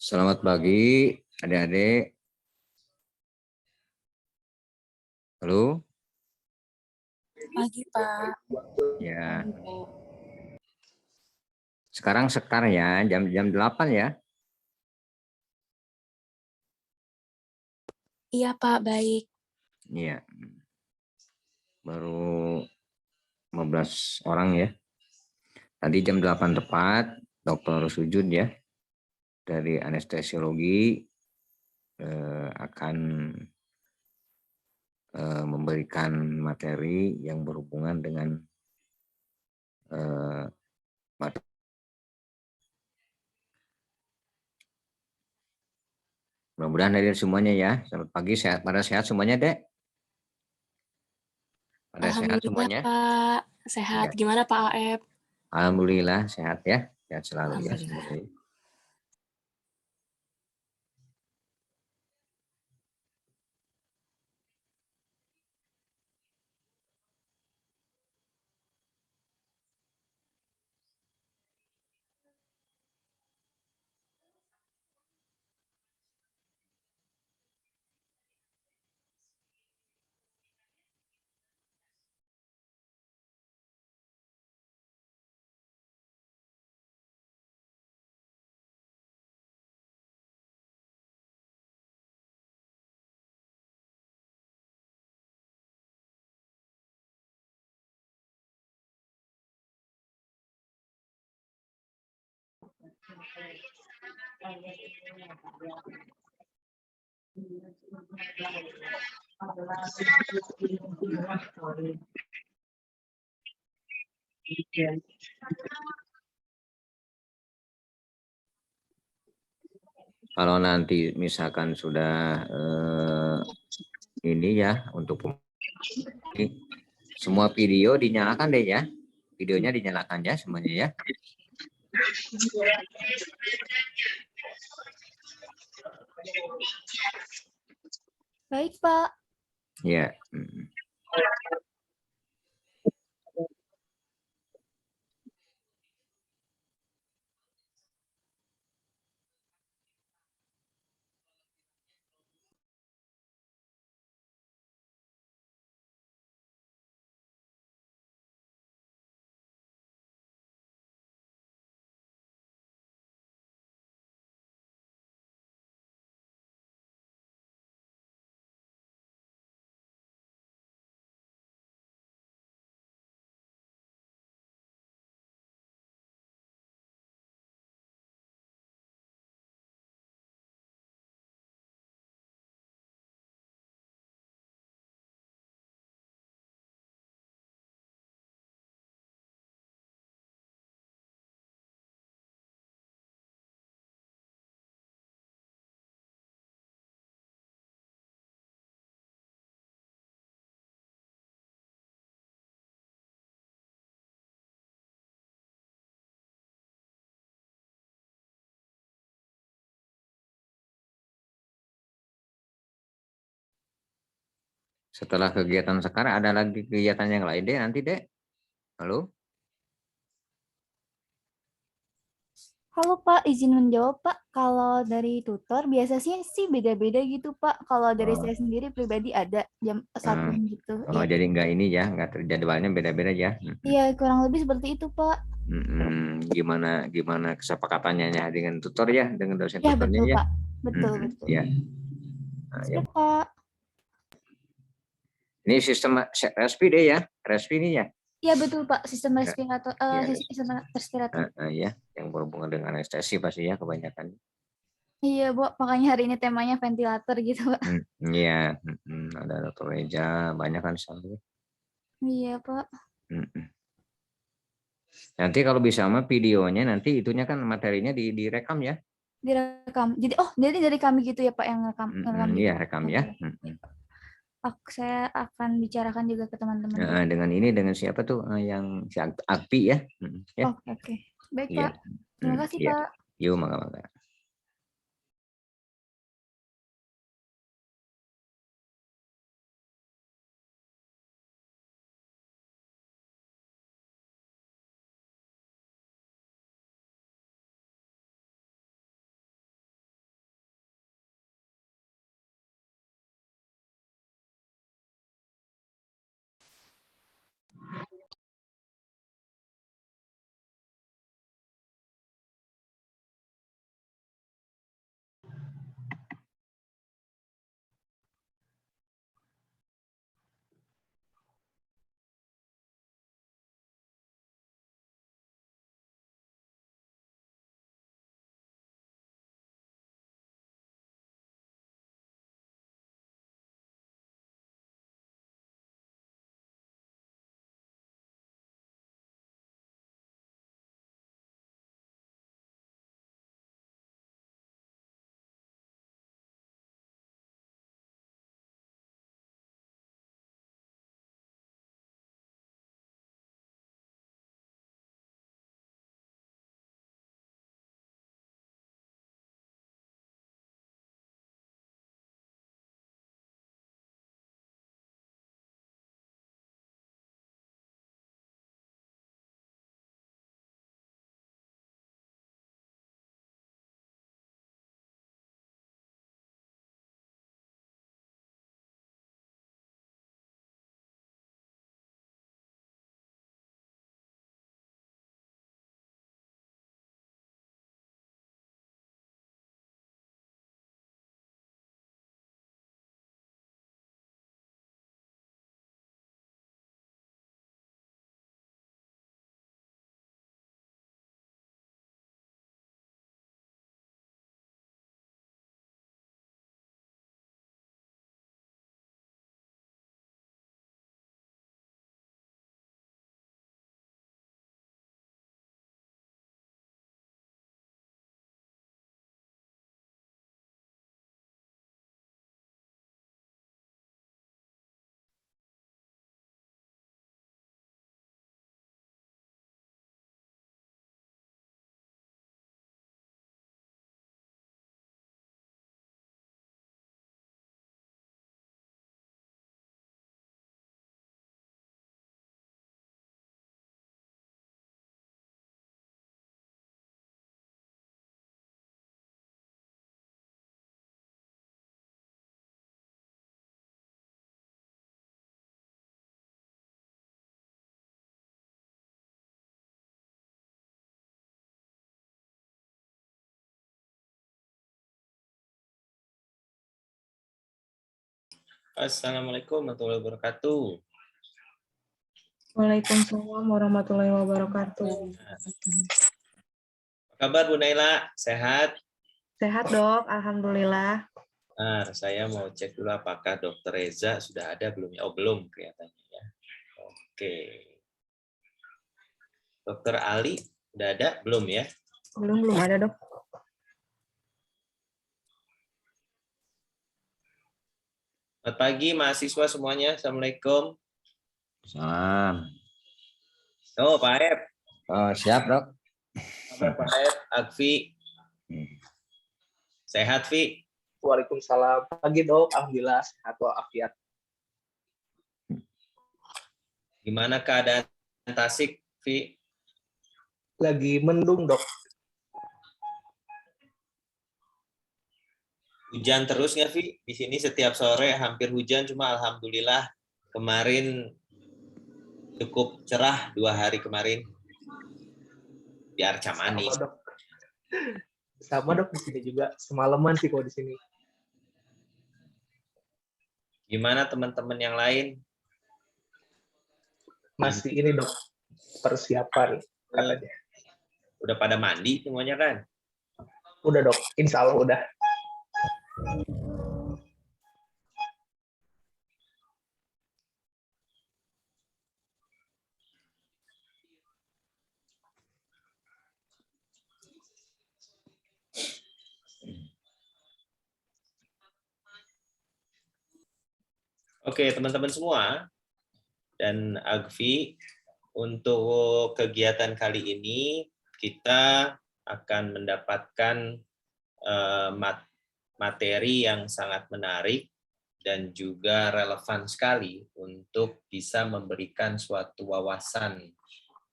Selamat pagi, adik-adik. Halo? Pagi, Pak. Ya. Sekarang sekar ya, jam 8 ya. Iya, Pak, baik. Iya. Baru 15 orang ya. Tadi jam 8 tepat, Dokter Sujud ya dari anestesiologi akan memberikan materi yang berhubungan dengan materi. Mudah-mudahan hadir semuanya ya. Selamat pagi, sehat, pada sehat semuanya, Dek. Pada sehat Alhamdulillah, semuanya. Pak. Sehat. Ya. Gimana, Pak Aep? Alhamdulillah sehat ya. Sehat selalu ya Alhamdulillah. semoga. Kalau nanti misalkan sudah ini ya untuk semua video dinyalakan deh ya. Videonya dinyalakan ya semuanya ya. Baik, Pak. Ya. Setelah kegiatan sekarang ada lagi kegiatan yang lain deh nanti deh. Halo? Halo, Pak. Izin menjawab, Pak. Kalau dari tutor, biasanya sih beda-beda gitu, Pak. Kalau dari Oh, saya sendiri pribadi ada jam 1 gitu. oh Ya. jadi enggak ini ya, enggak terjadwalnya beda-beda ya. Iya, kurang lebih seperti itu, Pak. Gimana gimana kesepakatannya ya dengan tutor ya, dengan dosen Ya, tutornya betul, ya. Pak. Betul, betul. Ya. Nah, ya. Siap, Pak. Ini sistem respi deh ya, respi ini ya. Iya, betul, Pak. Sistem respirator, Ya, sistem respirator. ya, yang berhubungan dengan anestesi pasti ya kebanyakan. Iya, Bu. Makanya hari ini temanya ventilator gitu, Pak. Iya, ada Dokter Reja, banyak kan selalu. Iya, Pak. Mm. Nanti kalau bisa mah videonya nanti itunya kan materinya direkam ya. Direkam. Jadi dari kami gitu ya, Pak, yang ngerekam Iya gitu. rekam ya. Oke. Saya akan bicarakan juga ke teman-teman juga. Dengan ini dengan siapa tuh yang si Akpi ya. Ya. Oke, oke. Baik, Iya. Pak. Terima kasih, Iya. Pak. Yuk, mangga-mangga. Assalamualaikum warahmatullahi wabarakatuh. Waalaikumsalam warahmatullahi wabarakatuh. Apa kabar Bu Naila? Sehat? Sehat dok, alhamdulillah. Nah, saya mau cek dulu apakah Dokter Reza sudah ada belum ya? Oh belum kelihatannya ya. Oke. Dokter Ali udah ada belum ya? Belum ada dok. Selamat pagi mahasiswa semuanya. Assalamualaikum. Salam. Oh Pak Ep. Oh, siap, Dok. Kabar Pak Ep? Akfi. Sehat Vi? Waalaikumsalam. Pagi dok, alhamdulillah sehat walafiat. Gimana keadaan Tasik Vi? Lagi mendung dok. Hujan terus nggak Vi? Di sini setiap sore hampir hujan, cuma alhamdulillah kemarin cukup cerah 2 hari kemarin di Arca Manis. Sama dok. Sama dok di sini juga. Semalaman sih kalau di sini. Gimana teman-teman yang lain? Masih ini dok, persiapan katanya. Udah pada mandi semuanya kan? Udah dok, insya Allah udah. Oke, teman-teman semua dan Agvi, untuk kegiatan kali ini kita akan mendapatkan materi yang sangat menarik dan juga relevan sekali untuk bisa memberikan suatu wawasan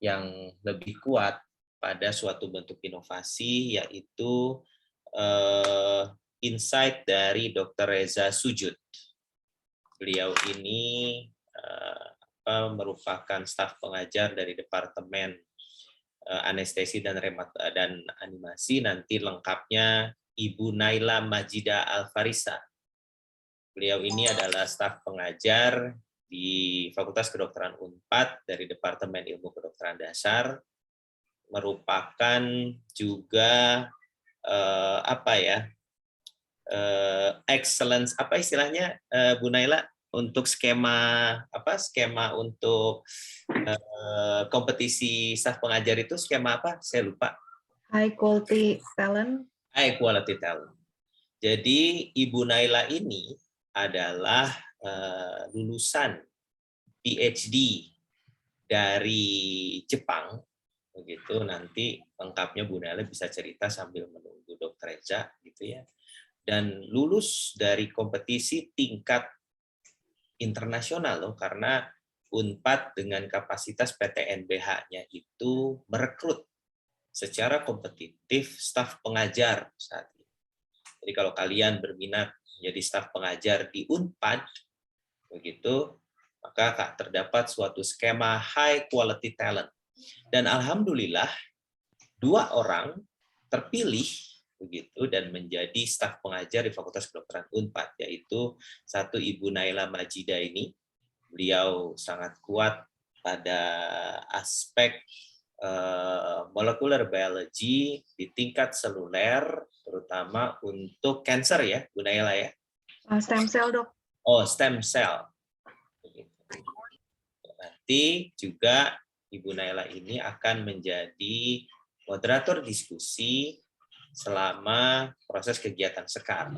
yang lebih kuat pada suatu bentuk inovasi, yaitu insight dari Dr. Reza Sujud. Beliau ini merupakan staf pengajar dari Departemen Anestesi dan Animasi. Nanti lengkapnya Ibu Naila Majida Alfarisa. Beliau ini adalah staf pengajar di Fakultas Kedokteran Unpad dari Departemen Ilmu Kedokteran Dasar. Merupakan juga excellence, apa istilahnya Bu Naila, untuk skema untuk kompetisi staf pengajar itu skema apa? Saya lupa. High quality talent. High quality talent. Jadi Ibu Naila ini adalah lulusan PhD dari Jepang, begitu. Nanti lengkapnya Bu Naila bisa cerita sambil menunggu Dr. Reza, gitu ya. Dan lulus dari kompetisi tingkat internasional loh, karena Unpad dengan kapasitas PTNBH-nya itu merekrut secara kompetitif staf pengajar saat ini. Jadi kalau kalian berminat menjadi staf pengajar di Unpad, begitu, maka terdapat suatu skema high quality talent. Dan alhamdulillah 2 orang terpilih begitu dan menjadi staf pengajar di Fakultas Kedokteran Unpad, yaitu satu Ibu Naila Majida ini. Beliau sangat kuat pada aspek molecular biology di tingkat seluler, terutama untuk cancer ya, Bu Naila ya. Stem cell dok. Oh, stem cell. Nanti juga Ibu Naila ini akan menjadi moderator diskusi selama proses kegiatan sekar.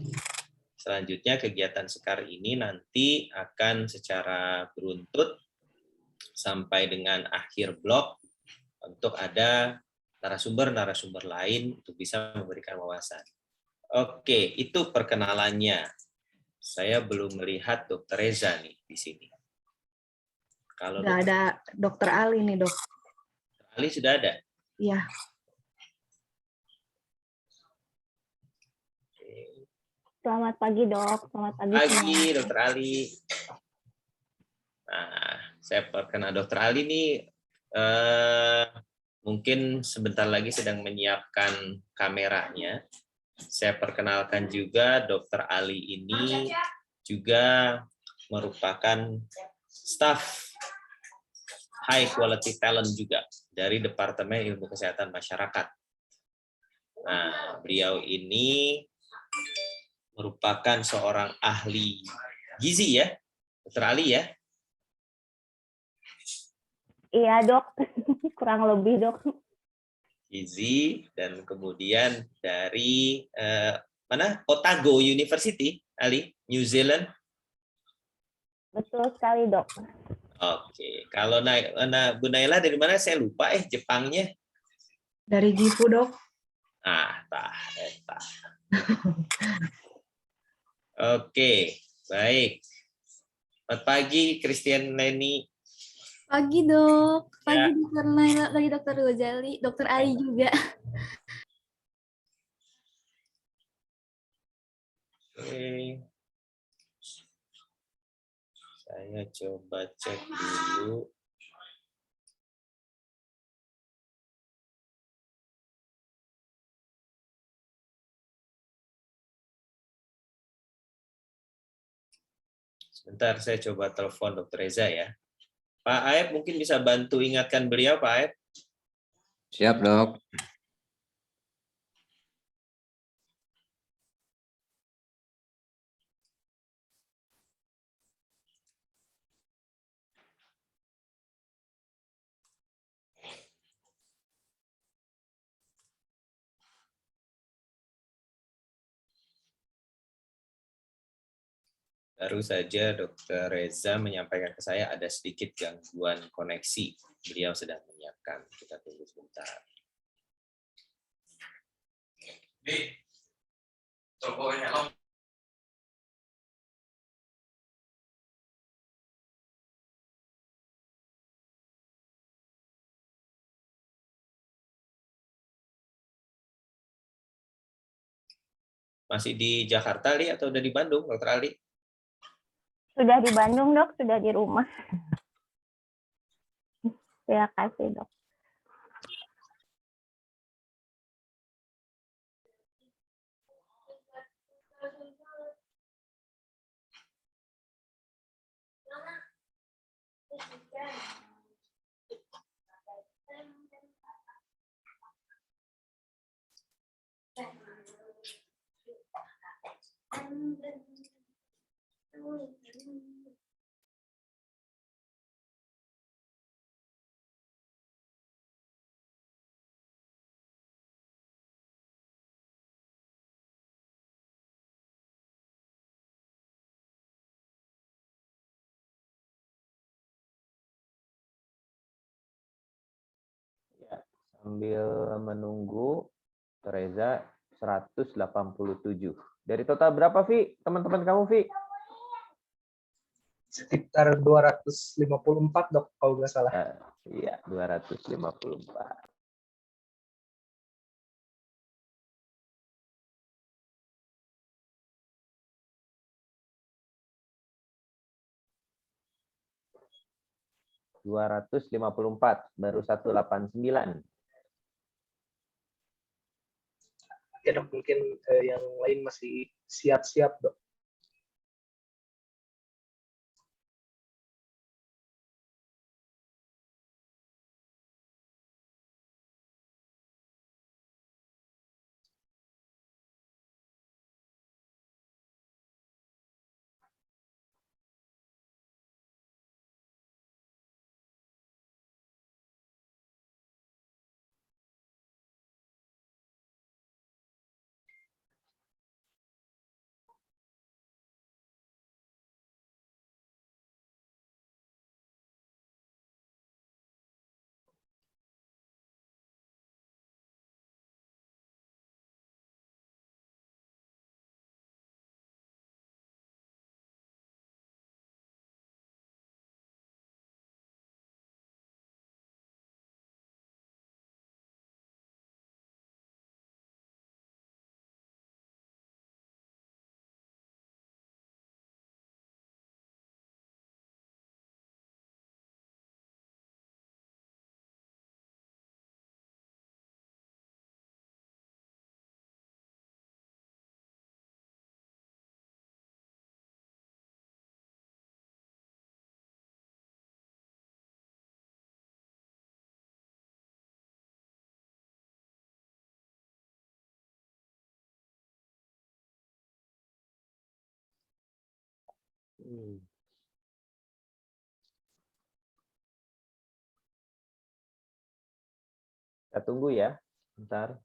Selanjutnya kegiatan sekar ini nanti akan secara beruntut sampai dengan akhir blok untuk ada narasumber-narasumber lain untuk bisa memberikan wawasan. Oke, itu perkenalannya. Saya belum melihat Dr. Reza nih di sini. Kalau Nggak ada Dokter Ali nih dok. Dr. Ali sudah ada? Iya. Selamat pagi dok. Selamat pagi. Pagi Dr. Ali. Nah, saya perkenal Dr. Ali nih mungkin sebentar lagi sedang menyiapkan kameranya. Saya perkenalkan juga Dr. Ali ini juga merupakan staff high quality talent juga dari Departemen Ilmu Kesehatan Masyarakat. Nah, beliau ini merupakan seorang ahli gizi ya, Dr. Ali ya? Iya dok, kurang lebih dok. Gizi, dan kemudian dari mana? Otago University, Ali, New Zealand. Betul sekali dok. Oke, kalau Bu Naila dari mana? Saya lupa Jepangnya. Dari Gifu, Dok. Tah. Oke, baik. Selamat pagi, Christian Leni. Pagi dok, Ya. pagi dokter Naila, pagi dokter Gozali, dokter Ali juga. Oke. Saya coba cek dulu. Sebentar, saya coba telepon Dr. Reza ya. Pak Aep mungkin bisa bantu ingatkan beliau, Pak Aep. Siap, Dok. Baru saja Dr. Reza menyampaikan ke saya ada sedikit gangguan koneksi. Beliau sedang menyiapkan. Kita tunggu sebentar. Masih di Jakarta, Li, atau udah di Bandung, Dr. Ali? Sudah di Bandung dok, sudah di rumah. Terima kasih dok. Ya, sambil menunggu, Tereza 187. Dari total berapa, Vi? Teman-teman kamu, Vi? Sekitar 254 dok, kalau nggak salah. Iya, 254. Baru 189. Ya dok, mungkin yang lain masih siap-siap dok. Kita tunggu ya, bentar.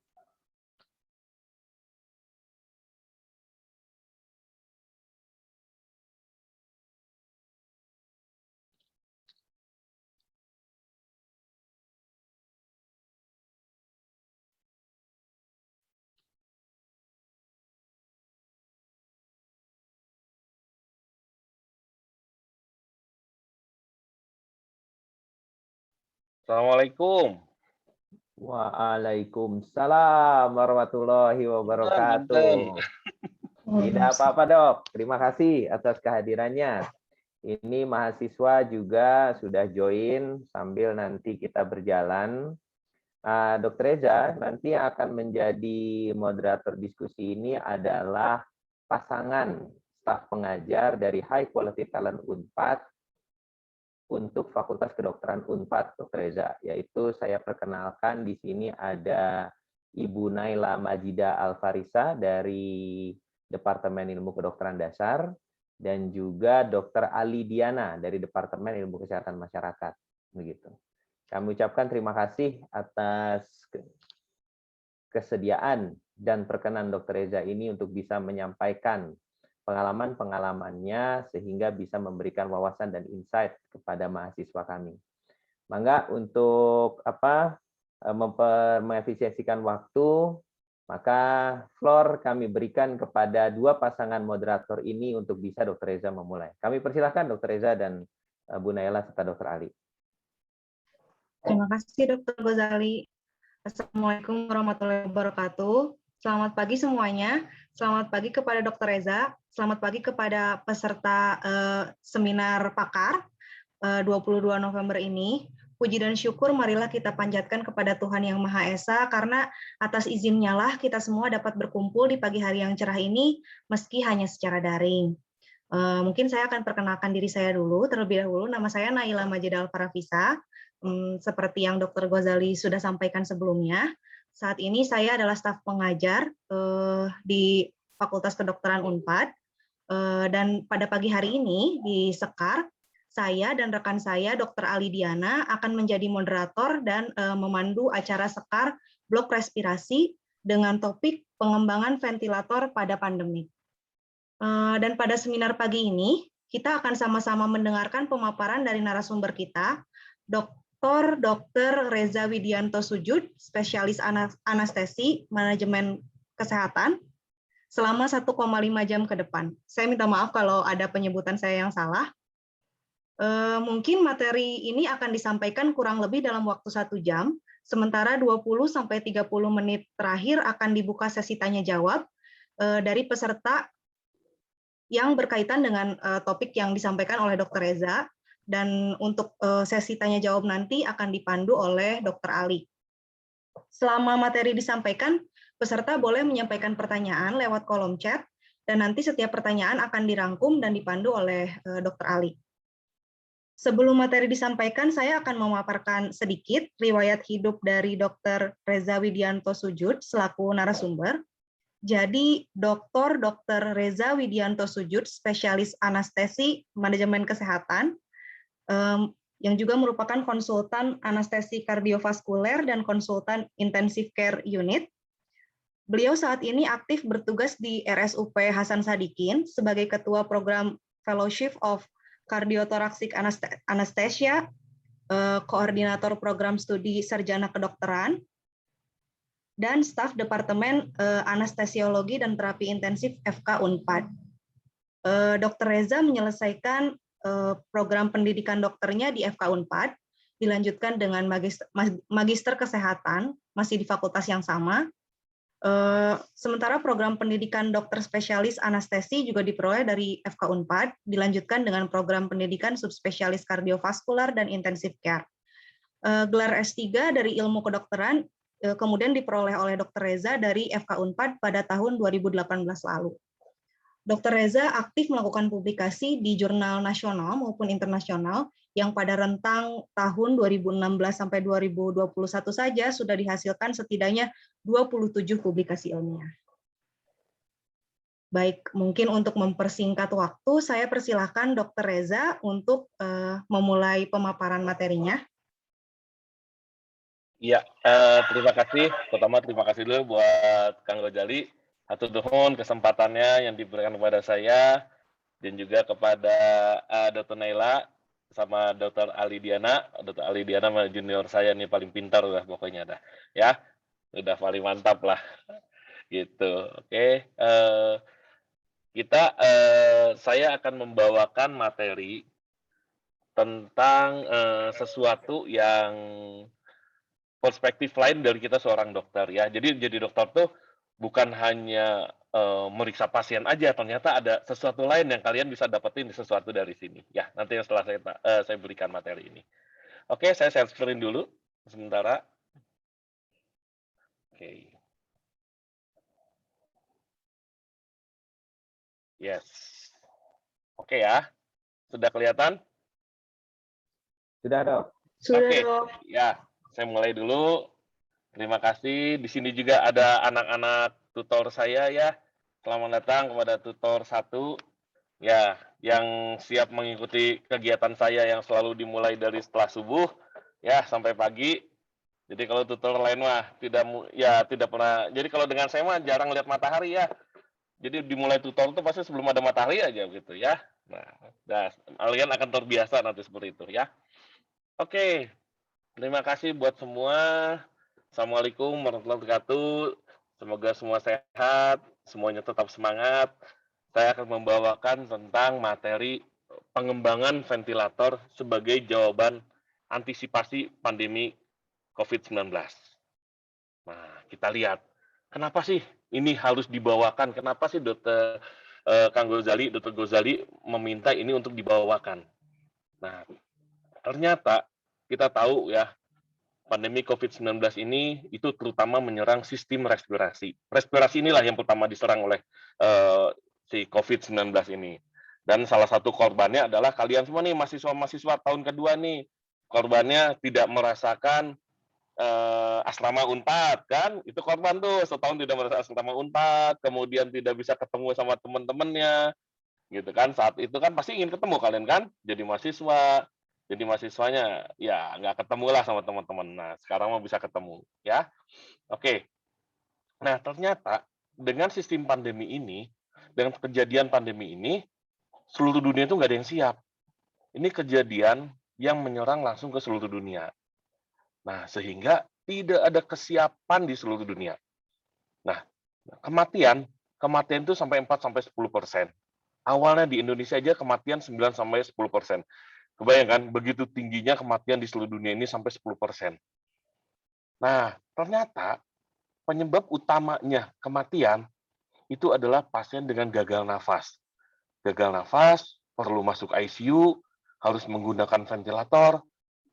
Assalamualaikum. Waalaikumsalam warahmatullahi wabarakatuh. Tidak apa-apa dok, terima kasih atas kehadirannya. Ini mahasiswa juga sudah join sambil nanti kita berjalan. Dr. Reza, nanti akan menjadi moderator diskusi ini adalah pasangan staf pengajar dari High Quality Talent Unpad untuk Fakultas Kedokteran Unpad, Dr. Reza, yaitu saya perkenalkan di sini ada Ibu Naila Majida Alfarisa dari Departemen Ilmu Kedokteran Dasar dan juga Dr. Ali Diana dari Departemen Ilmu Kesehatan Masyarakat. Begitu. Kami ucapkan terima kasih atas kesediaan dan perkenan Dr. Reza ini untuk bisa menyampaikan pengalaman-pengalamannya sehingga bisa memberikan wawasan dan insight kepada mahasiswa kami. Mangga untuk mengefisiensikan waktu, maka floor kami berikan kepada dua pasangan moderator ini untuk bisa Dr. Reza memulai. Kami persilahkan Dr. Reza dan Bu Naila serta Dr. Ali. Terima kasih Dr. Ghazali. Assalamualaikum warahmatullahi wabarakatuh. Selamat pagi semuanya. Selamat pagi kepada Dr. Reza. Selamat pagi kepada peserta seminar pakar 22 November ini. Puji dan syukur marilah kita panjatkan kepada Tuhan Yang Maha Esa, karena atas izinnya lah kita semua dapat berkumpul di pagi hari yang cerah ini, meski hanya secara daring. Mungkin saya akan perkenalkan diri saya dulu. Terlebih dahulu, nama saya Naila Majida Alfarisa. Seperti yang Dr. Ghazali sudah sampaikan sebelumnya, saat ini saya adalah staf pengajar di Fakultas Kedokteran Unpad, dan pada pagi hari ini di Sekar, saya dan rekan saya, Dr. Ali Diana, akan menjadi moderator dan memandu acara Sekar Blok Respirasi dengan topik pengembangan ventilator pada pandemi. Dan pada seminar pagi ini, kita akan sama-sama mendengarkan pemaparan dari narasumber kita, Dr. Reza Widianto Sujud, spesialis anestesi manajemen kesehatan, selama 1,5 jam ke depan. Saya minta maaf kalau ada penyebutan saya yang salah. Mungkin materi ini akan disampaikan kurang lebih dalam waktu 1 jam, sementara 20-30 menit terakhir akan dibuka sesi tanya-jawab dari peserta yang berkaitan dengan topik yang disampaikan oleh Dr. Reza. Dan untuk sesi tanya-jawab nanti akan dipandu oleh Dr. Ali. Selama materi disampaikan, peserta boleh menyampaikan pertanyaan lewat kolom chat, dan nanti setiap pertanyaan akan dirangkum dan dipandu oleh Dr. Ali. Sebelum materi disampaikan, saya akan memaparkan sedikit riwayat hidup dari Dr. Reza Widianto Sujud selaku narasumber. Jadi, Dr. Reza Widianto Sujud, spesialis anestesi manajemen kesehatan, yang juga merupakan konsultan anestesi kardiovaskuler dan konsultan intensive care unit. Beliau saat ini aktif bertugas di RSUP Hasan Sadikin sebagai Ketua Program Fellowship of Cardiothoracic Anesthesia, Koordinator Program Studi Sarjana Kedokteran, dan staf Departemen Anestesiologi dan Terapi Intensif FK Unpad. Dr. Reza menyelesaikan program pendidikan dokternya di FK Unpad, dilanjutkan dengan magister kesehatan, masih di fakultas yang sama. Sementara program pendidikan dokter spesialis anestesi juga diperoleh dari FK Unpad, dilanjutkan dengan program pendidikan subspesialis kardiovaskular dan intensive care. Gelar S3 dari ilmu kedokteran kemudian diperoleh oleh Dr. Reza dari FK Unpad pada tahun 2018 lalu. Dr. Reza aktif melakukan publikasi di jurnal nasional maupun internasional yang pada rentang tahun 2016 sampai 2021 saja sudah dihasilkan setidaknya 27 publikasi ilmiah. Baik, mungkin untuk mempersingkat waktu, saya persilahkan Dr. Reza untuk memulai pemaparan materinya. Iya, terima kasih. Pertama terima kasih dulu buat Kang Gozali. Hatur nuhun kesempatannya yang diberikan kepada saya dan juga kepada Dr. Naila sama Dr. Ali Diana. Dr. Ali Diana mah junior saya nih paling pintar lah pokoknya dah. Ya, udah paling mantap lah. Gitu. Oke, saya akan membawakan materi tentang sesuatu yang perspektif lain dari kita seorang dokter ya. Jadi jadi dokter tuh bukan hanya meriksa pasien aja, ternyata ada sesuatu lain yang kalian bisa dapetin sesuatu dari sini. Ya, nanti setelah saya berikan materi ini. Oke, saya share screen dulu sementara. Oke. Yes. Oke ya. Sudah kelihatan? Sudah, Dok. Oke. Ya, saya mulai dulu. Terima kasih. Di sini juga ada anak-anak tutor saya ya. Selamat datang kepada tutor 1 ya, yang siap mengikuti kegiatan saya yang selalu dimulai dari setelah subuh ya sampai pagi. Jadi kalau tutor lain mah tidak pernah. Jadi kalau dengan saya mah jarang lihat matahari ya. Jadi dimulai tutor itu pasti sebelum ada matahari aja gitu ya. Nah, kalian akan terbiasa nanti seperti itu ya. Oke. Terima kasih buat semua. Assalamualaikum warahmatullahi wabarakatuh. Semoga semua sehat, semuanya tetap semangat. Saya akan membawakan tentang materi pengembangan ventilator sebagai jawaban antisipasi pandemi COVID-19. Nah, kita lihat. Kenapa sih ini harus dibawakan? Kenapa sih Dr. Gozali meminta ini untuk dibawakan? Nah, ternyata kita tahu ya, pandemi COVID-19 ini itu terutama menyerang sistem respirasi. Respirasi inilah yang pertama diserang oleh si COVID-19 ini. Dan salah satu korbannya adalah kalian semua nih, mahasiswa-mahasiswa tahun kedua nih. Korbannya tidak merasakan asrama Unpad, kan? Itu korban tuh, setahun tidak merasakan asrama Unpad, kemudian tidak bisa ketemu sama teman-temannya, gitu kan? Saat itu kan pasti ingin ketemu kalian kan? Jadi mahasiswa, jadi mahasiswanya ya nggak ketemu lah sama teman-teman. Nah, sekarang mau bisa ketemu ya. Oke. Nah, ternyata dengan sistem pandemi ini, dengan kejadian pandemi ini, seluruh dunia itu nggak ada yang siap. Ini kejadian yang menyerang langsung ke seluruh dunia. Nah, sehingga tidak ada kesiapan di seluruh dunia. Nah, kematian itu sampai 4-10%. Awalnya di Indonesia aja kematian 9-10%. Kebayangkan, begitu tingginya kematian di seluruh dunia ini sampai 10%. Nah, ternyata penyebab utamanya kematian itu adalah pasien dengan gagal nafas. Gagal nafas, perlu masuk ICU, harus menggunakan ventilator,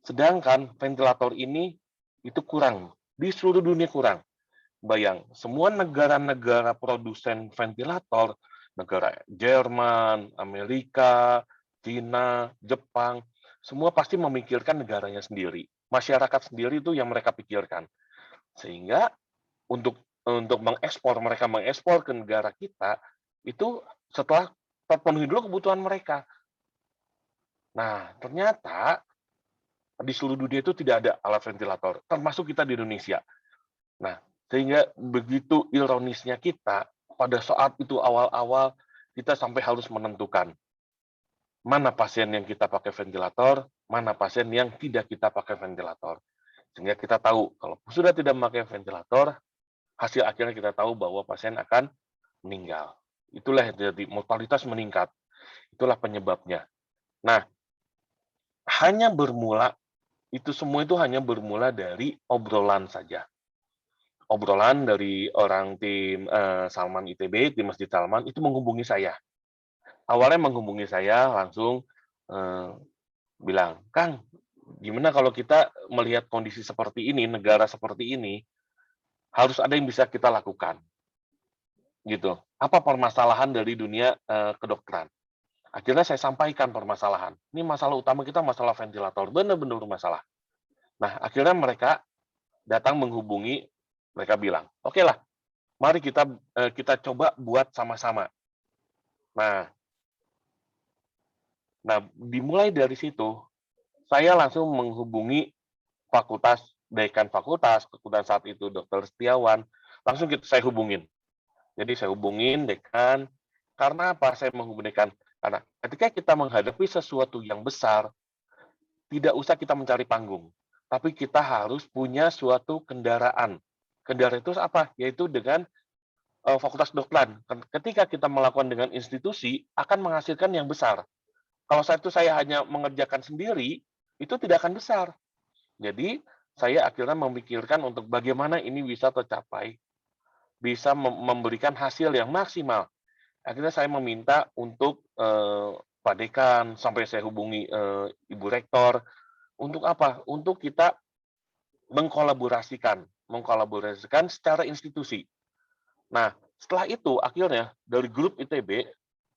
sedangkan ventilator ini itu kurang, di seluruh dunia kurang. Bayang, semua negara-negara produsen ventilator, negara Jerman, Amerika, Cina, Jepang, semua pasti memikirkan negaranya sendiri. Masyarakat sendiri itu yang mereka pikirkan. Sehingga untuk mereka mengekspor ke negara kita, itu setelah terpenuhi dulu kebutuhan mereka. Nah, ternyata di seluruh dunia itu tidak ada alat ventilator, termasuk kita di Indonesia. Nah, sehingga begitu ironisnya kita, pada saat itu awal-awal, kita sampai harus menentukan mana pasien yang kita pakai ventilator, mana pasien yang tidak kita pakai ventilator. Sehingga kita tahu, kalau sudah tidak memakai ventilator, hasil akhirnya kita tahu bahwa pasien akan meninggal. Itulah yang terjadi, mortalitas meningkat. Itulah penyebabnya. Nah, itu semua hanya bermula dari obrolan saja. Obrolan dari orang tim Salman ITB, tim Masjid Salman, itu menghubungi saya. Awalnya menghubungi saya langsung bilang, Kang, gimana kalau kita melihat kondisi seperti ini, negara seperti ini, harus ada yang bisa kita lakukan. Gitu. Apa permasalahan dari dunia kedokteran? Akhirnya saya sampaikan permasalahan. Ini masalah utama kita masalah ventilator, benar-benar masalah. Nah, akhirnya mereka datang menghubungi, mereka bilang, oke lah, mari kita coba buat sama-sama. Nah, dimulai dari situ, saya langsung menghubungi dekan fakultas, kebetulan saat itu Dr. Setiawan, langsung saya hubungin. Jadi saya hubungin dekan, karena apa saya menghubungi dekan? Karena ketika kita menghadapi sesuatu yang besar, tidak usah kita mencari panggung, tapi kita harus punya suatu kendaraan. Kendaraan itu apa? Yaitu dengan fakultas kedokteran. Ketika kita melakukan dengan institusi, akan menghasilkan yang besar. Kalau saat itu saya hanya mengerjakan sendiri, itu tidak akan besar. Jadi, saya akhirnya memikirkan untuk bagaimana ini bisa tercapai, bisa memberikan hasil yang maksimal. Akhirnya saya meminta untuk Pak Dekan, sampai saya hubungi Ibu Rektor, untuk apa? Untuk kita mengkolaborasikan secara institusi. Nah, setelah itu akhirnya dari grup ITB,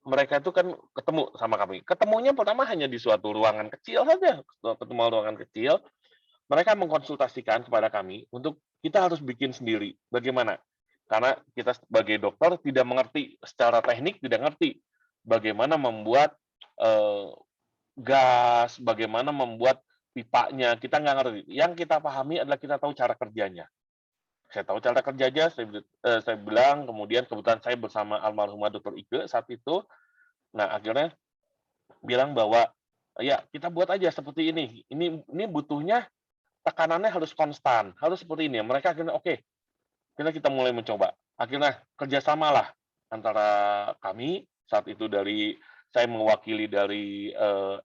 mereka itu kan ketemu sama kami. Ketemunya pertama hanya di suatu ruangan kecil saja, ketemu ruangan kecil. Mereka mengkonsultasikan kepada kami untuk kita harus bikin sendiri. Bagaimana? Karena kita sebagai dokter tidak mengerti secara teknik, tidak ngerti bagaimana membuat gas, bagaimana membuat pipanya, kita nggak ngerti. Yang kita pahami adalah kita tahu cara kerjanya. Saya tahu cara kerjanya, saya bilang, kemudian kebetulan saya bersama almarhumah Dr. Ike saat itu, nah akhirnya bilang bahwa, ya kita buat aja seperti ini butuhnya tekanannya harus konstan, harus seperti ini. Mereka akhirnya oke, kita mulai mencoba. Akhirnya kerjasamalah antara kami saat itu saya mewakili dari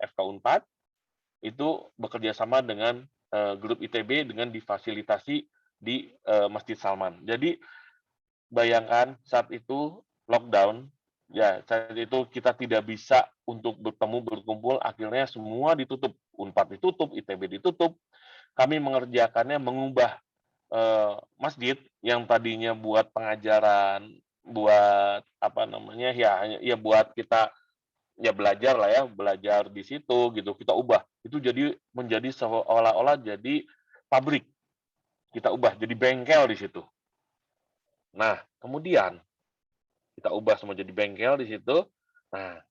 FK Unpad itu bekerja sama dengan grup ITB dengan difasilitasi di Masjid Salman. Jadi bayangkan saat itu lockdown, ya saat itu kita tidak bisa untuk berkumpul, akhirnya semua ditutup, Unpad ditutup, ITB ditutup. Kami mengerjakannya mengubah masjid yang tadinya buat pengajaran, buat ya buat kita ya belajar lah ya, belajar di situ gitu, kita ubah. Itu menjadi seolah-olah jadi pabrik. Kita ubah jadi bengkel di situ. Nah, kemudian kita ubah semua jadi bengkel di situ. Nah,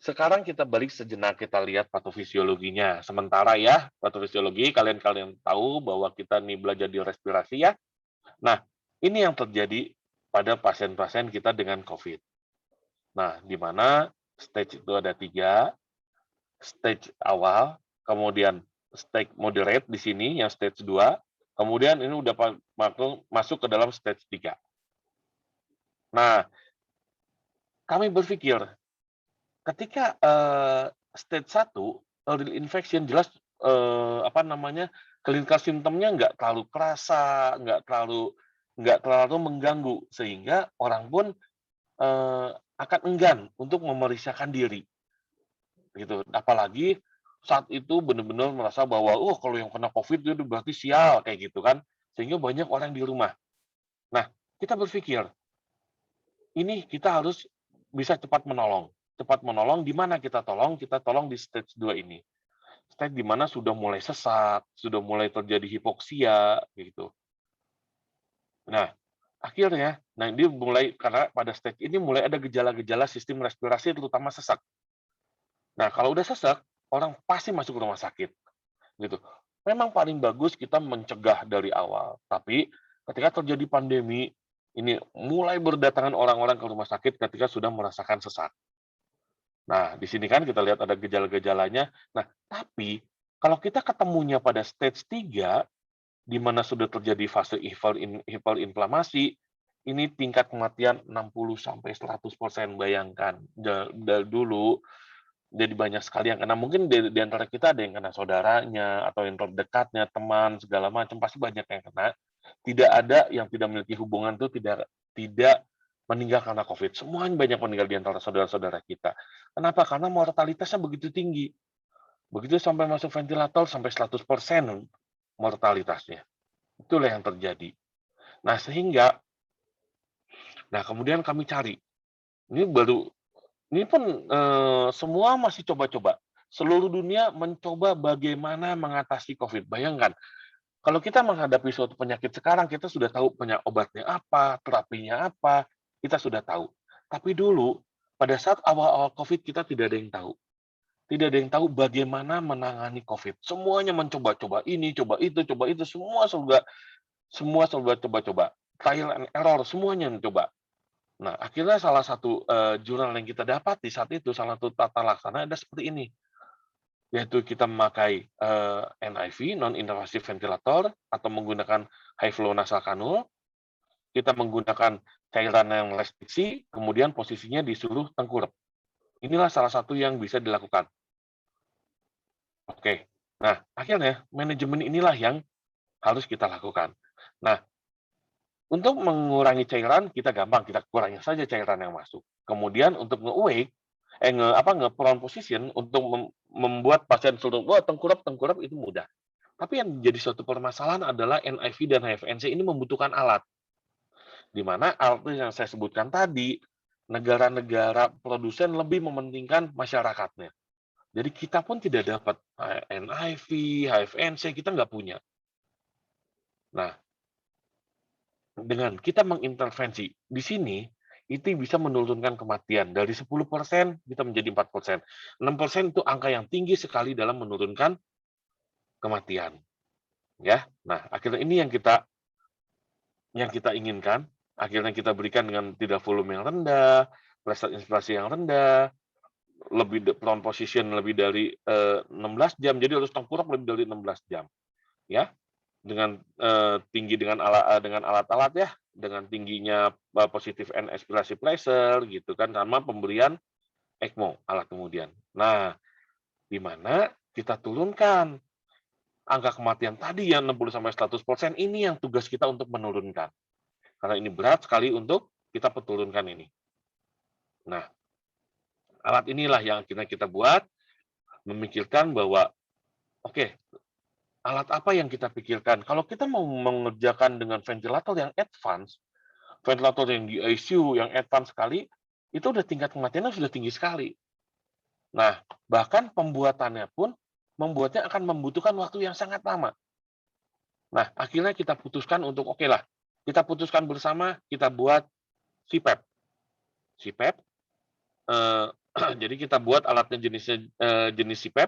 sekarang kita balik sejenak, kita lihat patofisiologinya. Sementara ya, patofisiologi, kalian tahu bahwa kita nih belajar di respirasi ya. Nah, ini yang terjadi pada pasien-pasien kita dengan COVID. Nah, di mana stage itu ada 3, stage awal, kemudian stage moderate di sini, yang stage 2, kemudian ini udah masuk ke dalam stage 3. Nah, kami berpikir, ketika stage 1 early infection jelas clinical symptomnya nggak terlalu kerasa, nggak terlalu mengganggu, sehingga orang pun akan enggan untuk memeriksakan diri, gitu. Apalagi saat itu benar-benar merasa bahwa kalau yang kena COVID itu berarti sial kayak gitu kan, sehingga banyak orang di rumah. Nah, kita berpikir ini kita harus bisa cepat menolong. Di mana kita tolong? Kita tolong di stage 2 ini. Stage di mana sudah mulai sesak, sudah mulai terjadi hipoksia, gitu. Nah, akhirnya, dia mulai, karena pada stage ini mulai ada gejala-gejala sistem respirasi, terutama sesak. Nah, kalau udah sesak, orang pasti masuk ke rumah sakit, gitu. Memang paling bagus kita mencegah dari awal, tapi ketika terjadi pandemi, ini mulai berdatangan orang-orang ke rumah sakit ketika sudah merasakan sesak. Nah, di sini kan kita lihat ada gejala-gejalanya. Nah, tapi kalau kita ketemunya pada stage 3, di mana sudah terjadi fase hiperinflamasi, ini tingkat kematian 60-100%, bayangkan. Dulu, jadi banyak sekali yang kena. Mungkin di antara kita ada yang kena saudaranya, atau yang terdekatnya, teman, segala macam, pasti banyak yang kena. Tidak ada yang tidak memiliki hubungan itu tidak meninggal karena COVID. Semuanya banyak meninggal di antara saudara-saudara kita. Kenapa? Karena mortalitasnya begitu tinggi. Begitu sampai masuk ventilator, sampai 100% mortalitasnya. Itulah yang terjadi. Nah, kemudian kami cari. Ini pun semua masih coba-coba. Seluruh dunia mencoba bagaimana mengatasi COVID. Bayangkan, kalau kita menghadapi suatu penyakit sekarang, kita sudah tahu obatnya apa, terapinya apa, kita sudah tahu. Tapi dulu, pada saat awal-awal COVID kita tidak ada yang tahu. Tidak ada yang tahu bagaimana menangani COVID. Semuanya mencoba-coba ini, coba itu, semua coba-coba. Trial and error, semuanya mencoba. Nah, akhirnya salah satu jurnal yang kita dapat di saat itu, salah satu tata laksana ada seperti ini. Yaitu kita memakai NIV, non-invasive ventilator, atau menggunakan high flow nasal kanul. Kita menggunakan cairan yang restriksi, kemudian posisinya disuruh tengkurap. Inilah salah satu yang bisa dilakukan. Oke, nah akhirnya manajemen inilah yang harus kita lakukan. Nah, untuk mengurangi cairan, kita gampang, kita kurangi saja cairan yang masuk. Kemudian untuk nge-awake, nge-prone position, untuk membuat pasien suruh, wah tengkurap itu mudah. Tapi yang jadi suatu permasalahan adalah NIV dan HFNC ini membutuhkan alat. Di mana alat yang saya sebutkan tadi, negara-negara produsen lebih mementingkan masyarakatnya. Jadi kita pun tidak dapat NIV, HFNC, kita nggak punya. Nah, dengan kita mengintervensi di sini, itu bisa menurunkan kematian. Dari 10% kita menjadi 4%. 6% itu angka yang tinggi sekali dalam menurunkan kematian. Ya, nah akhirnya ini yang kita inginkan. Akhirnya kita berikan dengan tidak volume yang rendah, pressure inspirasi yang rendah, lebih prone position lebih dari 16 jam, jadi harus tengkurap lebih dari 16 jam. Ya, dengan tinggi dengan alat-alat ya, dengan tingginya positif end expiratory pressure gitu kan, sama pemberian ECMO alat kemudian. Nah, di mana kita turunkan angka kematian tadi yang 60-100%, ini yang tugas kita untuk menurunkan. Karena ini berat sekali untuk kita turunkan ini. Nah, alat inilah yang akhirnya kita buat, memikirkan bahwa, oke, alat apa yang kita pikirkan? Kalau kita mau mengerjakan dengan ventilator yang advance, ventilator yang di ICU, yang advance sekali, itu udah tingkat kematiannya sudah tinggi sekali. Nah, bahkan pembuatannya pun, membuatnya akan membutuhkan waktu yang sangat lama. Nah, akhirnya kita putuskan untuk, oke lah, kita putuskan bersama, kita buat CPAP. CPAP, jadi kita buat alatnya jenis CPAP,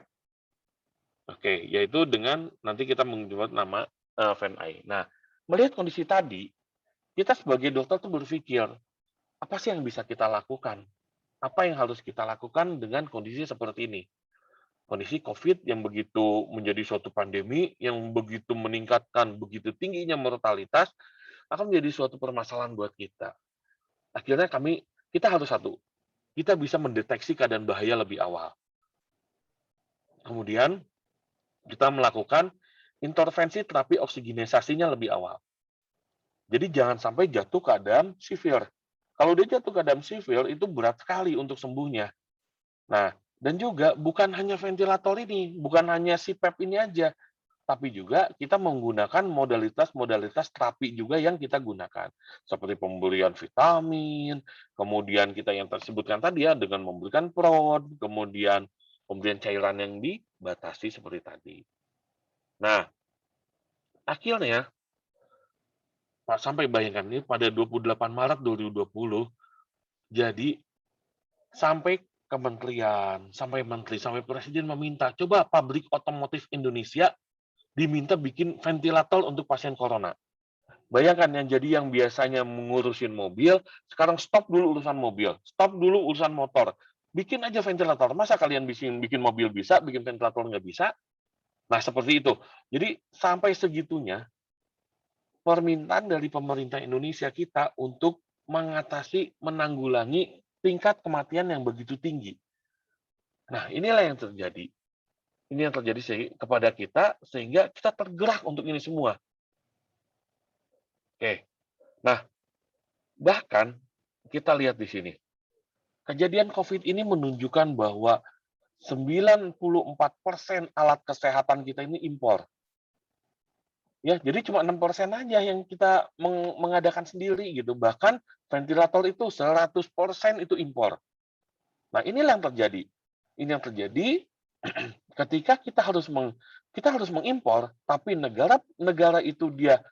oke, yaitu dengan nanti kita membuat nama VenAI. Nah, melihat kondisi tadi, kita sebagai dokter tuh berpikir, apa sih yang bisa kita lakukan? Apa yang harus kita lakukan dengan kondisi seperti ini? Kondisi COVID yang begitu menjadi suatu pandemi, yang begitu meningkatkan, begitu tingginya mortalitas, akan menjadi suatu permasalahan buat kita. Akhirnya kita harus satu, kita bisa mendeteksi keadaan bahaya lebih awal. Kemudian kita melakukan intervensi terapi oksigenisasinya lebih awal. Jadi jangan sampai jatuh keadaan severe. Kalau dia jatuh keadaan severe, itu berat sekali untuk sembuhnya. Nah, dan juga bukan hanya ventilator ini, bukan hanya CPAP ini aja, tapi juga kita menggunakan modalitas terapi juga yang kita gunakan. Seperti pemberian vitamin, kemudian kita yang tersebutkan tadi ya, dengan memberikan prod, kemudian pemberian cairan yang dibatasi seperti tadi. Nah, akhirnya, Pak, sampai bayangkan ini pada 28 Maret 2020, jadi sampai kementerian, sampai menteri, sampai presiden meminta, coba pabrik otomotif Indonesia diminta bikin ventilator untuk pasien corona. Bayangkan yang biasanya mengurusin mobil, sekarang stop dulu urusan mobil, stop dulu urusan motor. Bikin aja ventilator. Masa kalian bikin mobil bisa, bikin ventilator nggak bisa? Nah, seperti itu. Jadi, sampai segitunya, permintaan dari pemerintah Indonesia kita untuk mengatasi, menanggulangi tingkat kematian yang begitu tinggi. Nah, inilah yang terjadi. Ini yang terjadi kepada kita, sehingga kita tergerak untuk ini semua. Oke. Nah, bahkan kita lihat di sini. Kejadian COVID ini menunjukkan bahwa 94% alat kesehatan kita ini impor. Ya, jadi cuma 6% aja yang kita mengadakan sendiri gitu. Bahkan ventilator itu 100% itu impor. Nah, inilah yang terjadi. Ini yang terjadi ketika kita harus mengimpor, tapi negara itu dia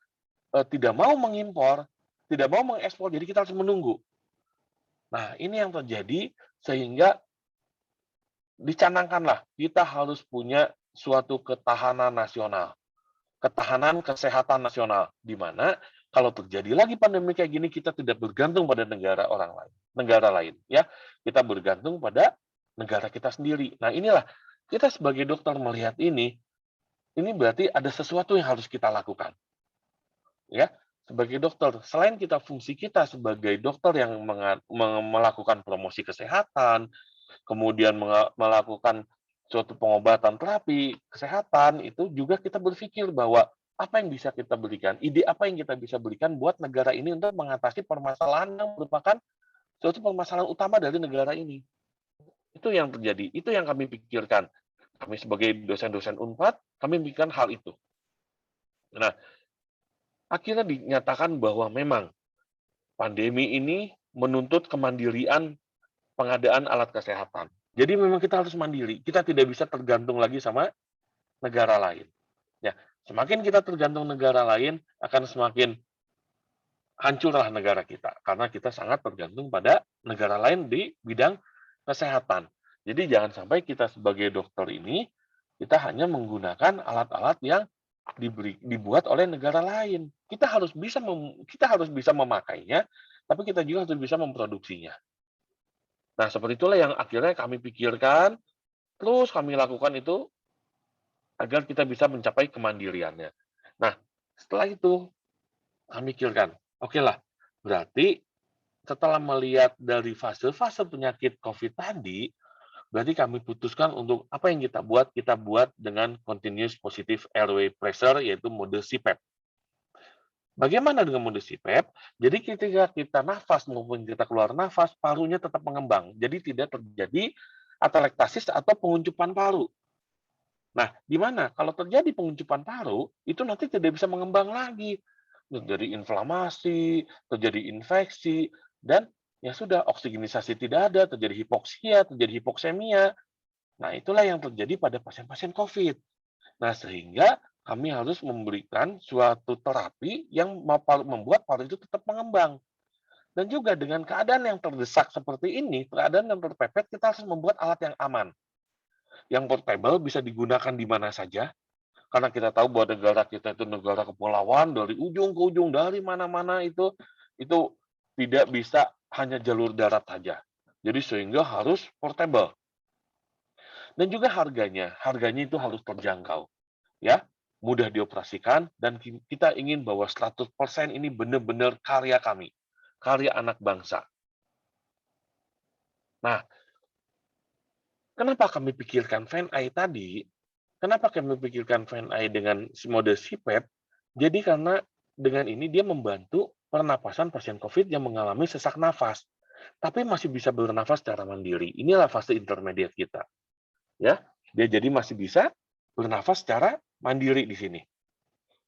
tidak mau mengimpor, tidak mau mengekspor, jadi kita harus menunggu. Nah, ini yang terjadi Sehingga dicanangkanlah kita harus punya suatu ketahanan nasional, ketahanan kesehatan nasional, di mana kalau terjadi lagi pandemi kayak gini kita tidak bergantung pada negara lain, ya, kita bergantung pada negara kita sendiri. Nah inilah kita sebagai dokter melihat ini berarti ada sesuatu yang harus kita lakukan, ya. Sebagai dokter, selain fungsi kita sebagai dokter yang melakukan promosi kesehatan, kemudian melakukan suatu pengobatan terapi kesehatan, itu juga kita berpikir bahwa apa yang bisa kita berikan, ide apa yang kita bisa berikan buat negara ini untuk mengatasi permasalahan yang merupakan suatu permasalahan utama dari negara ini. Itu yang terjadi, itu yang kami pikirkan. Kami sebagai dosen-dosen Unpad, kami memikirkan hal itu. Nah, akhirnya dinyatakan bahwa memang pandemi ini menuntut kemandirian pengadaan alat kesehatan. Jadi memang kita harus mandiri. Kita tidak bisa tergantung lagi sama negara lain. Ya, semakin kita tergantung negara lain, akan semakin hancurlah negara kita. Karena kita sangat tergantung pada negara lain di bidang kesehatan. Jadi jangan sampai kita sebagai dokter ini, kita hanya menggunakan alat-alat yang dibuat oleh negara lain. Kita harus bisa memakainya, tapi kita juga harus bisa memproduksinya. Nah, seperti itulah yang akhirnya kami pikirkan, terus kami lakukan itu agar kita bisa mencapai kemandiriannya. Nah, setelah itu kami pikirkan, oke lah, berarti setelah melihat dari fase-fase penyakit COVID tadi, berarti kami putuskan untuk apa yang kita buat dengan continuous positive airway pressure, yaitu mode CPAP. Bagaimana dengan mode CPAP? Jadi ketika kita nafas maupun kita keluar nafas, parunya tetap mengembang. Jadi tidak terjadi atelektasis atau penguncupan paru. Nah, di mana kalau terjadi penguncupan paru, itu nanti tidak bisa mengembang lagi. Terjadi inflamasi, terjadi infeksi, dan ya sudah, oksigenisasi tidak ada, terjadi hipoksia, terjadi hipoksemia. Nah, itulah yang terjadi pada pasien-pasien COVID. Nah, sehingga kami harus memberikan suatu terapi yang membuat paru itu tetap mengembang. Dan juga dengan keadaan yang terdesak seperti ini, keadaan yang terpepet, kita harus membuat alat yang aman. Yang portable bisa digunakan di mana saja, karena kita tahu bahwa negara kita itu negara kepulauan, dari ujung ke ujung, dari mana-mana itu tidak bisa hanya jalur darat saja. Jadi sehingga harus portable. Dan juga harganya itu harus terjangkau. Ya, mudah dioperasikan, dan kita ingin bahwa 100% ini benar-benar karya kami, karya anak bangsa. Nah, kenapa kami pikirkan VNI tadi? Kenapa kami pikirkan VNI dengan mode CPAP? Jadi karena dengan ini dia membantu pernapasan pasien COVID yang mengalami sesak nafas, tapi masih bisa bernafas secara mandiri. Inilah fase intermediate kita. Ya, dia jadi masih bisa bernafas secara mandiri di sini.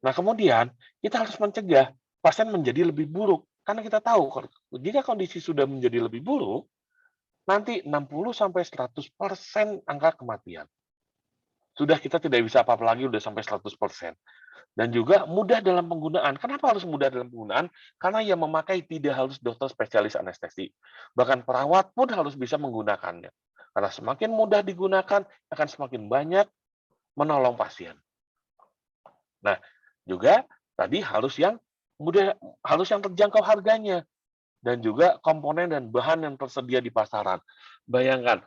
Nah, kemudian kita harus mencegah pasien menjadi lebih buruk, karena kita tahu jika kondisi sudah menjadi lebih buruk, nanti 60-100% angka kematian. Sudah kita tidak bisa apa-apa lagi, udah sampai 100%. Dan juga mudah dalam penggunaan. Kenapa harus mudah dalam penggunaan? Karena yang memakai tidak harus dokter spesialis anestesi. Bahkan perawat pun harus bisa menggunakannya. Karena semakin mudah digunakan, akan semakin banyak menolong pasien. Nah, juga tadi harus yang mudah, harus yang terjangkau harganya, dan juga komponen dan bahan yang tersedia di pasaran. Bayangkan,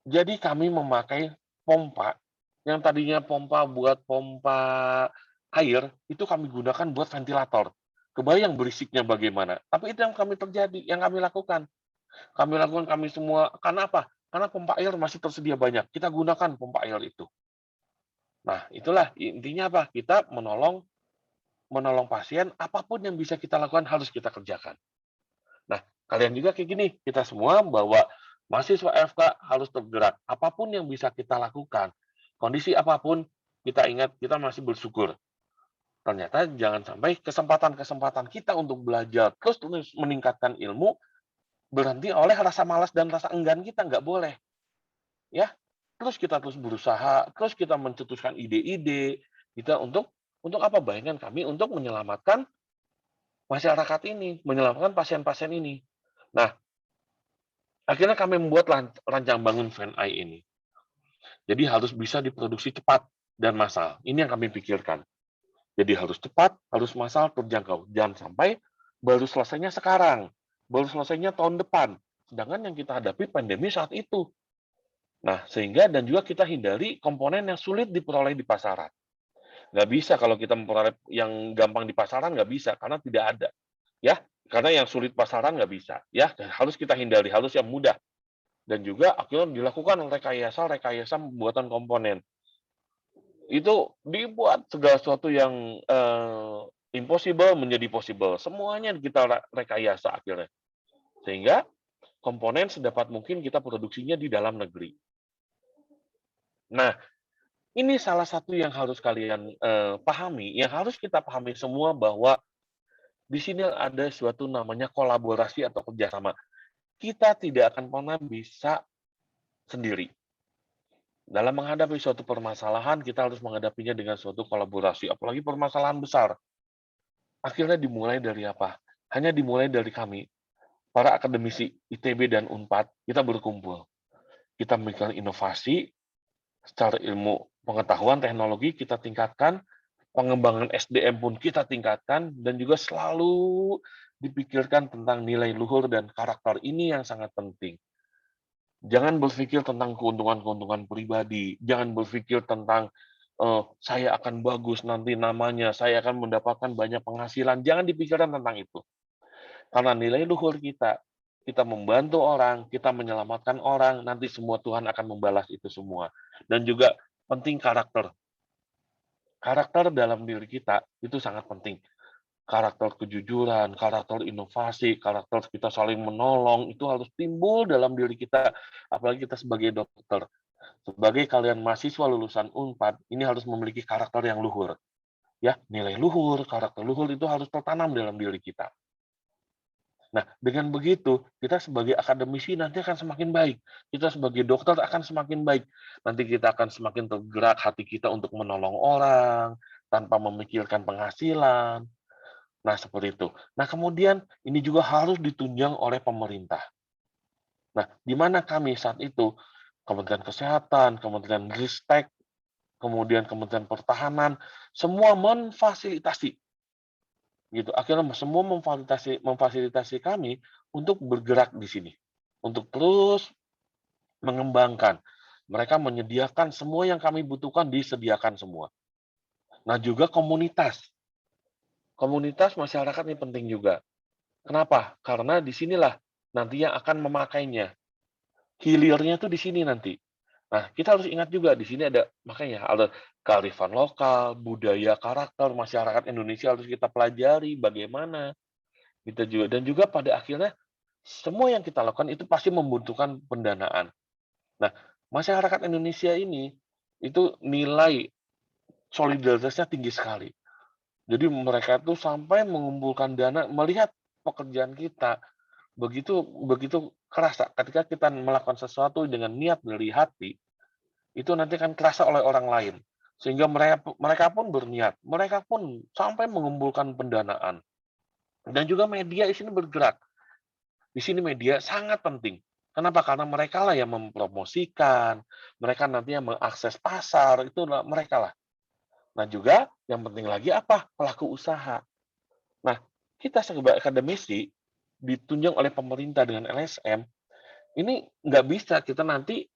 jadi kami memakai pompa yang tadinya pompa buat pompa air, itu kami gunakan buat ventilator. Kebayang berisiknya bagaimana? Tapi itu yang kami lakukan. Kami semua. Karena apa? Karena pompa air masih tersedia banyak. Kita gunakan pompa air itu. Nah, itulah intinya apa? Kita menolong pasien, apapun yang bisa kita lakukan harus kita kerjakan. Nah, kalian juga kayak gini, kita semua bahwa mahasiswa FK harus tergerak. Apapun yang bisa kita lakukan, kondisi apapun, kita ingat, kita masih bersyukur. Ternyata jangan sampai kesempatan-kesempatan kita untuk belajar, terus meningkatkan ilmu, berhenti oleh rasa malas dan rasa enggan kita, nggak boleh. Ya, terus kita terus berusaha, terus kita mencetuskan ide-ide kita untuk apa? Bayangkan kami untuk menyelamatkan masyarakat ini, menyelamatkan pasien-pasien ini. Nah, Akhirnya kami membuat rancang bangun Fan-I ini. Jadi harus bisa diproduksi cepat dan massal. Ini yang kami pikirkan. Jadi harus cepat, harus massal, terjangkau. Jangan sampai baru selesainya sekarang, baru selesainya tahun depan. Sedangkan yang kita hadapi pandemi saat itu. Nah, sehingga dan juga kita hindari komponen yang sulit diperoleh di pasaran. Nggak bisa kalau kita memperoleh yang gampang di pasaran, nggak bisa, karena tidak ada. Ya, karena yang sulit pasaran nggak bisa. Ya, harus kita hindari, harus yang mudah. Dan juga akhirnya dilakukan rekayasa pembuatan komponen. Itu dibuat segala sesuatu yang impossible menjadi possible. Semuanya kita rekayasa akhirnya. Sehingga komponen sedapat mungkin kita produksinya di dalam negeri. Nah, ini salah satu yang harus kalian pahami, yang harus kita pahami semua bahwa di sini ada suatu namanya kolaborasi atau kerjasama. Kita tidak akan pernah bisa sendiri. Dalam menghadapi suatu permasalahan, kita harus menghadapinya dengan suatu kolaborasi, apalagi permasalahan besar. Akhirnya dimulai dari apa? Hanya dimulai dari kami, para akademisi ITB dan UNPAD, kita berkumpul. Kita memikirkan inovasi, secara ilmu pengetahuan, teknologi kita tingkatkan, pengembangan SDM pun kita tingkatkan, dan juga selalu dipikirkan tentang nilai luhur dan karakter ini yang sangat penting. Jangan berpikir tentang keuntungan-keuntungan pribadi. Jangan berpikir tentang saya akan bagus nanti namanya, saya akan mendapatkan banyak penghasilan. Jangan dipikirkan tentang itu. Karena nilai luhur kita membantu orang, kita menyelamatkan orang, nanti semua Tuhan akan membalas itu semua. Dan juga penting karakter. Karakter dalam diri kita itu sangat penting. Karakter kejujuran, karakter inovasi, karakter kita saling menolong, itu harus timbul dalam diri kita, apalagi kita sebagai dokter. Sebagai kalian mahasiswa lulusan UNPAD, ini harus memiliki karakter yang luhur. Ya, nilai luhur, karakter luhur itu harus tertanam dalam diri kita. Nah, dengan begitu, kita sebagai akademisi nanti akan semakin baik. Kita sebagai dokter akan semakin baik. Nanti kita akan semakin tergerak hati kita untuk menolong orang, tanpa memikirkan penghasilan. Nah, seperti itu. Nah, kemudian ini juga harus ditunjang oleh pemerintah. Nah, di mana kami saat itu, Kementerian Kesehatan, Kementerian Ristek, kemudian Kementerian Pertahanan, semua memfasilitasi. Gitu. Akhirnya semua memfasilitasi kami untuk bergerak di sini. Untuk terus mengembangkan. Mereka menyediakan semua yang kami butuhkan, disediakan semua. Nah, juga komunitas. Komunitas masyarakat ini penting juga. Kenapa? Karena di sinilah nanti yang akan memakainya. Hilirnya tuh di sini nanti. Nah, kita harus ingat juga di sini ada kearifan lokal, budaya, karakter masyarakat Indonesia harus kita pelajari bagaimana. Kita juga dan juga pada akhirnya semua yang kita lakukan itu pasti membutuhkan pendanaan. Nah, masyarakat Indonesia ini itu nilai solidaritasnya tinggi sekali. Jadi mereka tuh sampai mengumpulkan dana melihat pekerjaan kita begitu kerasa ketika kita melakukan sesuatu dengan niat dari hati, itu nanti akan terasa oleh orang lain. Sehingga mereka pun berniat, mereka pun sampai mengumpulkan pendanaan. Dan juga media di sini bergerak. Di sini media sangat penting. Kenapa? Karena mereka lah yang mempromosikan, mereka nantinya mengakses pasar, itu mereka lah. Nah, juga yang penting lagi apa? Pelaku usaha. Nah, kita sebagai akademisi ditunjang oleh pemerintah dengan LSM, ini nggak bisa kita nanti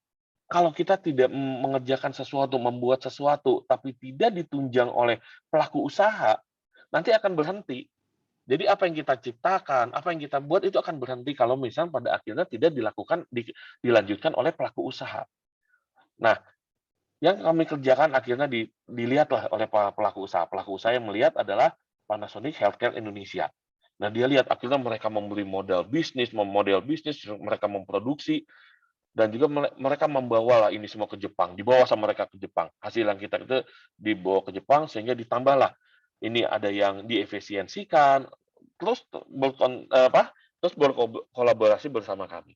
kalau kita tidak mengerjakan sesuatu, membuat sesuatu, tapi tidak ditunjang oleh pelaku usaha, nanti akan berhenti. Jadi apa yang kita ciptakan, apa yang kita buat itu akan berhenti kalau misalnya pada akhirnya tidak dilanjutkan oleh pelaku usaha. Nah, yang kami kerjakan akhirnya dilihatlah oleh pelaku usaha. Pelaku usaha yang melihat adalah Panasonic Healthcare Indonesia. Nah, dia lihat akhirnya mereka memberi model bisnis, mereka memproduksi, dan juga mereka membawa ini semua ke Jepang, dibawa sama mereka ke Jepang. Hasil yang kita itu dibawa ke Jepang sehingga ditambahlah. Ini ada yang diefisiensikan, terus berkolaborasi bersama kami.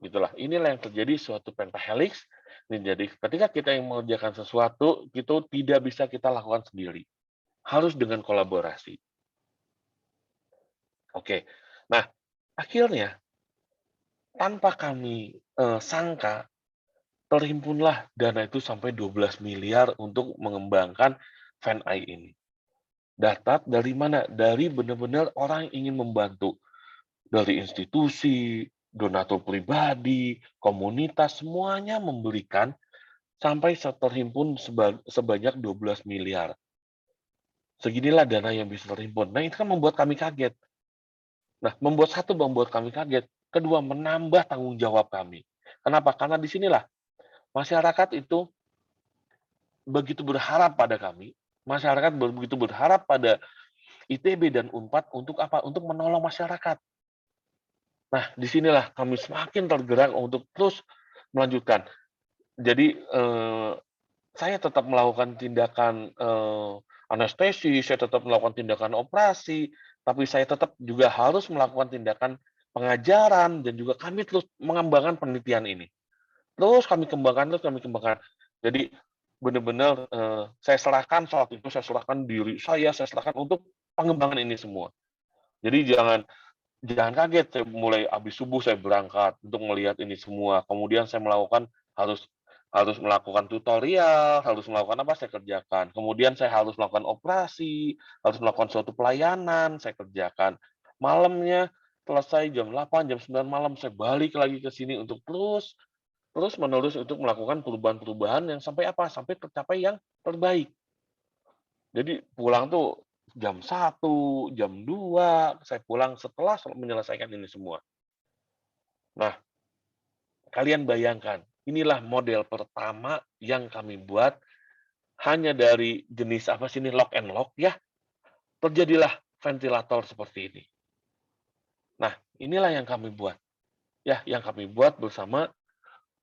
Gitulah. Inilah yang terjadi suatu pentahelix. Jadi ketika kita yang mengerjakan sesuatu, itu tidak bisa kita lakukan sendiri. Harus dengan kolaborasi. Oke. Nah, akhirnya tanpa kami sangka, terhimpunlah dana itu sampai 12 miliar untuk mengembangkan FanEye ini. Data dari mana? Dari benar-benar orang yang ingin membantu. Dari institusi, donatur pribadi, komunitas, semuanya memberikan sampai terhimpun sebanyak 12 miliar. Seginilah dana yang bisa terhimpun. Nah, itu kan membuat kami kaget. Nah, membuat kami kaget. Kedua, menambah tanggung jawab kami. Kenapa? Karena disinilah masyarakat itu begitu berharap pada kami, masyarakat begitu berharap pada ITB dan Unpad untuk apa? Untuk menolong masyarakat. Nah, disinilah kami semakin tergerak untuk terus melanjutkan. Jadi, saya tetap melakukan tindakan anestesi, saya tetap melakukan tindakan operasi, tapi saya tetap juga harus melakukan tindakan pengajaran, dan juga kami terus mengembangkan penelitian ini. Terus kami kembangkan. Jadi benar-benar saya serahkan saat itu, saya serahkan diri saya serahkan untuk pengembangan ini semua. Jadi jangan kaget, saya mulai habis subuh saya berangkat untuk melihat ini semua. Kemudian saya harus melakukan tutorial, harus melakukan apa, saya kerjakan. Kemudian saya harus melakukan operasi, harus melakukan suatu pelayanan, saya kerjakan. Malamnya selesai jam 8, jam 9 malam, saya balik lagi ke sini untuk terus-menerus untuk melakukan perubahan-perubahan yang sampai apa? Sampai tercapai yang terbaik. Jadi pulang tuh jam 1, jam 2, saya pulang setelah menyelesaikan ini semua. Nah, kalian bayangkan, inilah model pertama yang kami buat hanya dari jenis apa sih ini, lock and lock ya. Terjadilah ventilator seperti ini. Nah, inilah yang kami buat. Ya, yang kami buat bersama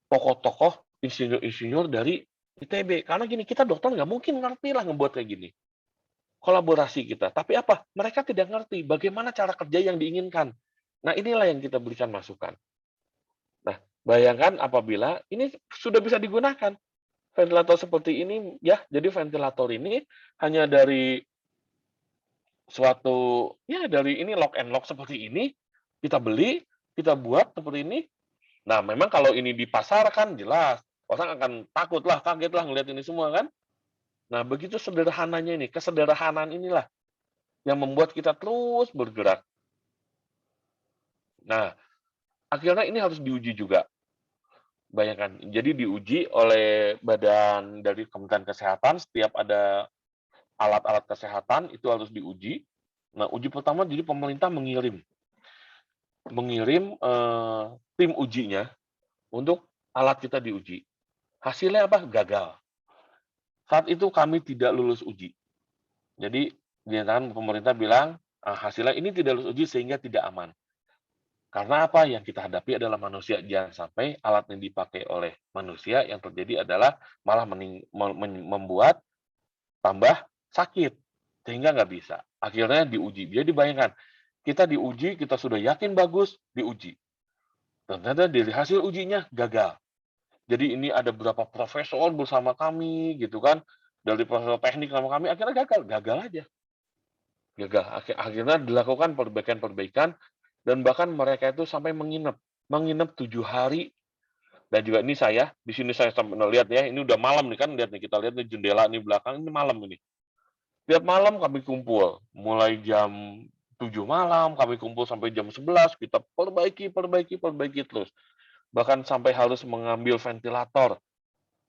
tokoh-tokoh insinyur-insinyur dari ITB. Karena gini, kita dokter nggak mungkin ngerti lah ngebuat kayak gini. Kolaborasi kita. Tapi apa? Mereka tidak ngerti bagaimana cara kerja yang diinginkan. Nah, inilah yang kita berikan masukan. Nah, bayangkan apabila ini sudah bisa digunakan. Ventilator seperti ini, ya, jadi ventilator ini hanya dari suatu, ya dari ini lock and lock seperti ini, kita beli, kita buat seperti ini. Nah, memang kalau ini dipasarkan, jelas, orang akan takut lah, kaget lah ngelihat ini semua kan. Nah, begitu sederhananya ini, kesederhanaan inilah yang membuat kita terus bergerak. Nah, akhirnya ini harus diuji juga. Bayangkan, jadi diuji oleh badan dari Kementerian Kesehatan, setiap ada alat-alat kesehatan itu harus diuji. Nah, uji pertama jadi pemerintah mengirim tim ujinya untuk alat kita diuji. Hasilnya apa? Gagal. Saat itu kami tidak lulus uji. Jadi, dinyatakan pemerintah bilang, hasilnya ini tidak lulus uji sehingga tidak aman. Karena apa? Yang kita hadapi adalah manusia. Jangan sampai alat yang dipakai oleh manusia yang terjadi adalah malah membuat tambah sakit. Sehingga nggak bisa. Akhirnya diuji. Jadi bayangkan, kita diuji, kita sudah yakin bagus, diuji. Dan ternyata dari hasil ujinya gagal. Jadi ini ada beberapa profesor bersama kami, gitu kan, dari profesor teknik sama kami, akhirnya gagal aja. Gagal. Akhirnya dilakukan perbaikan-perbaikan, dan bahkan mereka itu sampai menginap 7 hari. Dan juga ini saya, di sini saya sampai lihat ya, ini udah malam nih kan, lihat nih, kita lihat nih jendela nih belakang, ini malam ini. Tiap malam kami kumpul, mulai jam 7 malam, kami kumpul sampai jam 11, kita perbaiki terus. Bahkan sampai harus mengambil ventilator,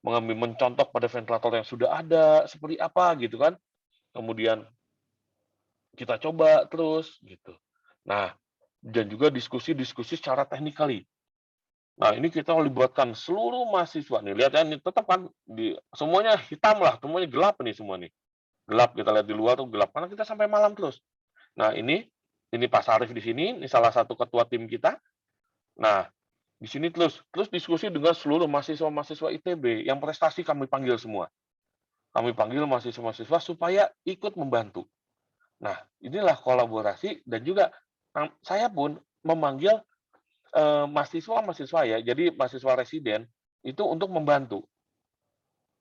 mencontoh pada ventilator yang sudah ada, seperti apa gitu kan. Kemudian kita coba terus gitu. Nah, dan juga diskusi secara technically. Nah, ini kita libatkan seluruh mahasiswa nih. Lihat ya, ini tetap kan semuanya hitam lah, semuanya gelap nih semua nih. Gelap, kita lihat di luar tuh gelap karena kita sampai malam terus. Nah, ini Pak Sarif di sini, ini salah satu ketua tim kita. Nah, di sini terus diskusi dengan seluruh mahasiswa-mahasiswa ITB yang prestasi kami panggil semua. Kami panggil mahasiswa-mahasiswa supaya ikut membantu. Nah, inilah kolaborasi, dan juga saya pun memanggil mahasiswa-mahasiswa ya, jadi mahasiswa residen itu untuk membantu.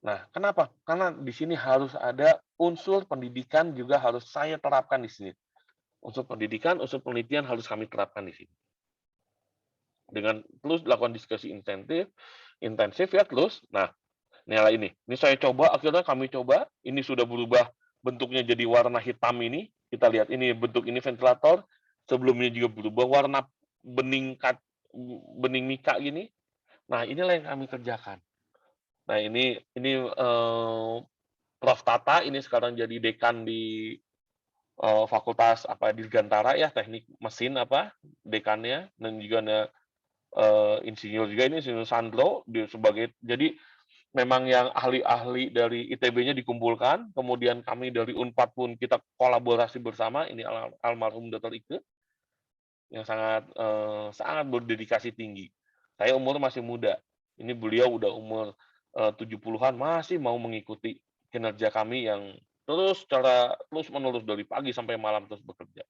Nah, kenapa? Karena di sini harus ada unsur pendidikan, juga harus saya terapkan di sini. Unsur pendidikan, unsur penelitian harus kami terapkan di sini. dengan terus lakukan diskusi intensif ya terus. Nah, nyala ini saya coba, akhirnya kami coba, ini sudah berubah bentuknya jadi warna hitam ini. Kita lihat ini bentuk ini ventilator, sebelumnya juga berubah warna bening mika gini. Nah, inilah yang kami kerjakan. Nah, ini Prof Tata ini sekarang jadi dekan di fakultas apa Dirgantara ya, teknik mesin apa dekannya, dan juga ada insinyur juga ini insinyur Sandro sebagai, jadi memang yang ahli-ahli dari ITB-nya dikumpulkan, kemudian kami dari Unpad pun kita kolaborasi bersama, ini almarhum Dr. Ike yang sangat berdedikasi tinggi. Saya umur masih muda, ini beliau udah umur 70-an masih mau mengikuti kinerja kami yang terus menerus dari pagi sampai malam terus bekerja.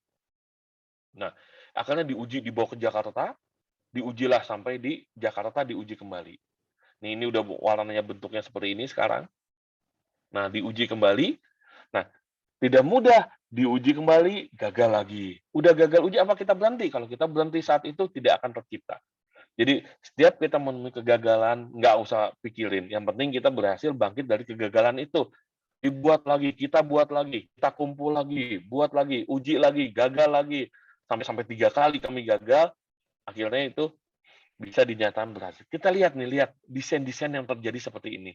Nah, akhirnya dibawa ke Jakarta, diujilah sampai di Jakarta, diuji kembali. Ini udah warnanya bentuknya seperti ini sekarang. Nah, diuji kembali. Nah, tidak mudah, diuji kembali, gagal lagi. Udah gagal uji, apa kita berhenti? Kalau kita berhenti saat itu, tidak akan tercipta. Jadi, setiap kita menemui kegagalan, nggak usah pikirin. Yang penting kita berhasil bangkit dari kegagalan itu. Dibuat lagi, kita buat lagi, kita kumpul lagi, buat lagi, uji lagi, gagal lagi. Sampai 3 kali kami gagal, akhirnya itu bisa dinyatakan berhasil. Kita lihat desain-desain yang terjadi seperti ini.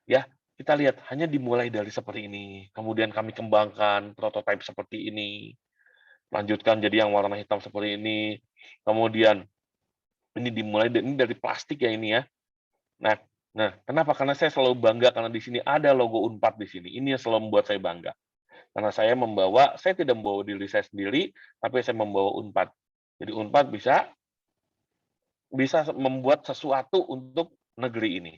Ya, kita lihat hanya dimulai dari seperti ini, kemudian kami kembangkan prototipe seperti ini, lanjutkan jadi yang warna hitam seperti ini, kemudian ini dimulai dari plastik ya ini ya. Nah, kenapa? Karena saya selalu bangga karena di sini ada logo Unpad di sini. Ini yang selalu membuat saya bangga. Karena saya tidak membawa diri saya sendiri, tapi saya membawa Unpad. Jadi Unpad bisa membuat sesuatu untuk negeri ini.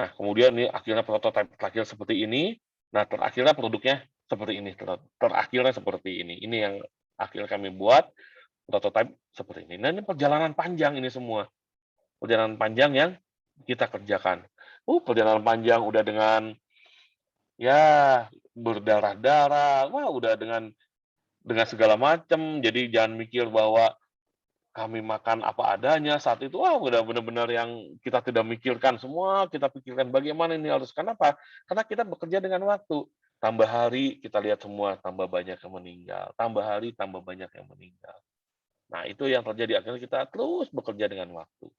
Nah, kemudian ini akhirnya prototipe terakhir seperti ini. Nah, terakhirnya produknya seperti ini. Terakhirnya seperti ini. Ini yang akhirnya kami buat prototipe seperti ini. Nah, ini perjalanan panjang ini semua. Perjalanan panjang yang kita kerjakan. Perjalanan panjang udah dengan ya berdarah-darah. Wah, udah dengan segala macam. Jadi jangan mikir bahwa kami makan apa adanya saat itu, udah benar-benar yang kita tidak mikirkan semua, kita pikirkan bagaimana ini harus, kenapa? Karena kita bekerja dengan waktu. Tambah hari, kita lihat semua, tambah banyak yang meninggal. Tambah hari, tambah banyak yang meninggal. Nah, itu yang terjadi. Akhirnya kita terus bekerja dengan waktu.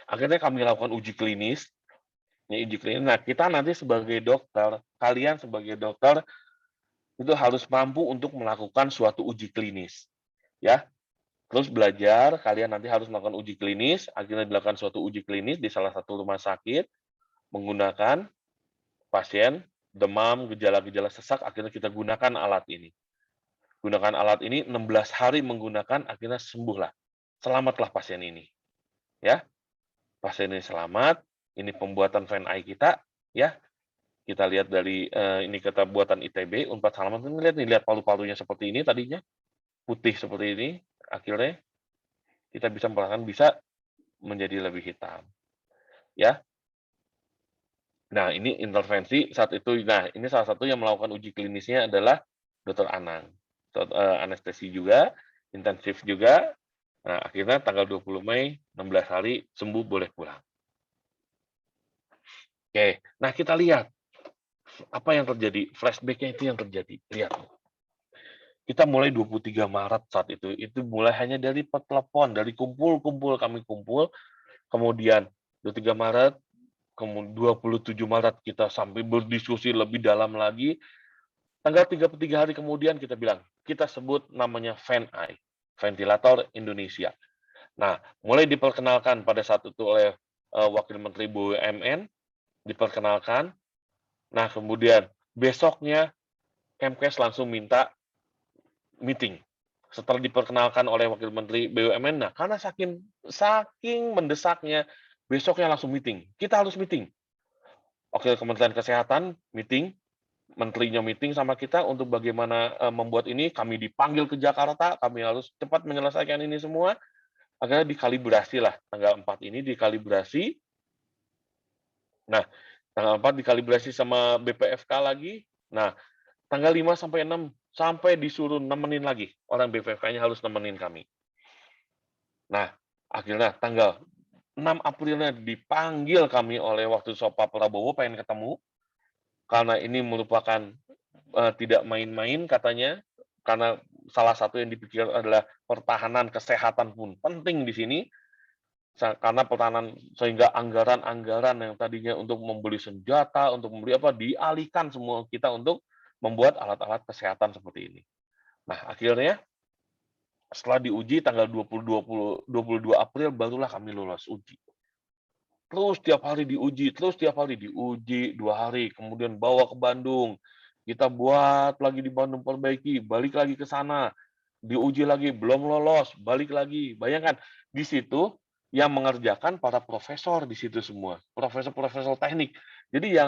Akhirnya kami lakukan uji klinis. Nah, kita nanti sebagai dokter, kalian sebagai dokter, itu harus mampu untuk melakukan suatu uji klinis. Ya, terus belajar, kalian nanti harus melakukan uji klinis, akhirnya dilakukan suatu uji klinis di salah satu rumah sakit, menggunakan pasien, demam, gejala-gejala sesak, akhirnya kita gunakan alat ini. Gunakan alat ini 16 hari menggunakan, akhirnya sembuhlah. Selamatlah pasien ini. Ya, pasien ini selamat, ini pembuatan fan eye kita, ya. Kita lihat dari, ini kata buatan ITB, Unpad Salaman, lihat paru-parunya seperti ini tadinya, putih seperti ini, akhirnya kita bisa merasakan bisa menjadi lebih hitam. Ya. Nah, ini intervensi saat itu. Nah, ini salah satu yang melakukan uji klinisnya adalah Dr. Anang. Anestesi juga, intensif juga. Nah, akhirnya tanggal 20 Mei, 16 hari, sembuh, boleh pulang. Oke, nah kita lihat apa yang terjadi. Flashback-nya itu yang terjadi. Lihat. Kita mulai 23 Maret saat itu mulai hanya dari telepon, dari kami kumpul, kemudian 23 Maret, kemudian 27 Maret kita sampai berdiskusi lebih dalam lagi, tanggal 33 hari kemudian kita bilang, kita sebut namanya Fan Eye, Ventilator Indonesia. Nah, mulai diperkenalkan pada saat itu oleh Wakil Menteri BUMN, diperkenalkan, nah kemudian besoknya Kemkes langsung minta meeting setelah diperkenalkan oleh Wakil Menteri BUMN. Nah, karena saking mendesaknya, besoknya langsung meeting. Kita harus meeting. Wakil Kementerian Kesehatan meeting, menterinya meeting sama kita untuk bagaimana membuat ini. Kami dipanggil ke Jakarta, kami harus cepat menyelesaikan ini semua. Akhirnya dikalibrasi lah, tanggal 4 ini dikalibrasi. Nah, tanggal 4 dikalibrasi sama BPFK lagi. Nah, tanggal 5 sampai 6 sampai disuruh nemenin lagi. Orang BPFK-nya harus nemenin kami. Nah, akhirnya tanggal 6 Aprilnya dipanggil kami oleh waktu itu Pak Prabowo pengen ketemu, karena ini merupakan tidak main-main katanya, karena salah satu yang dipikirkan adalah pertahanan kesehatan pun penting di sini, karena pertahanan sehingga anggaran-anggaran yang tadinya untuk membeli senjata, untuk membeli apa, dialihkan semua kita untuk membuat alat-alat kesehatan seperti ini. Nah, akhirnya setelah diuji tanggal 22 April barulah kami lolos uji. Terus tiap hari diuji, 2 hari, kemudian bawa ke Bandung. Kita buat lagi di Bandung, perbaiki, balik lagi ke sana, diuji lagi, belum lolos, balik lagi. Bayangkan, di situ yang mengerjakan para profesor di situ semua, profesor-profesor teknik. Jadi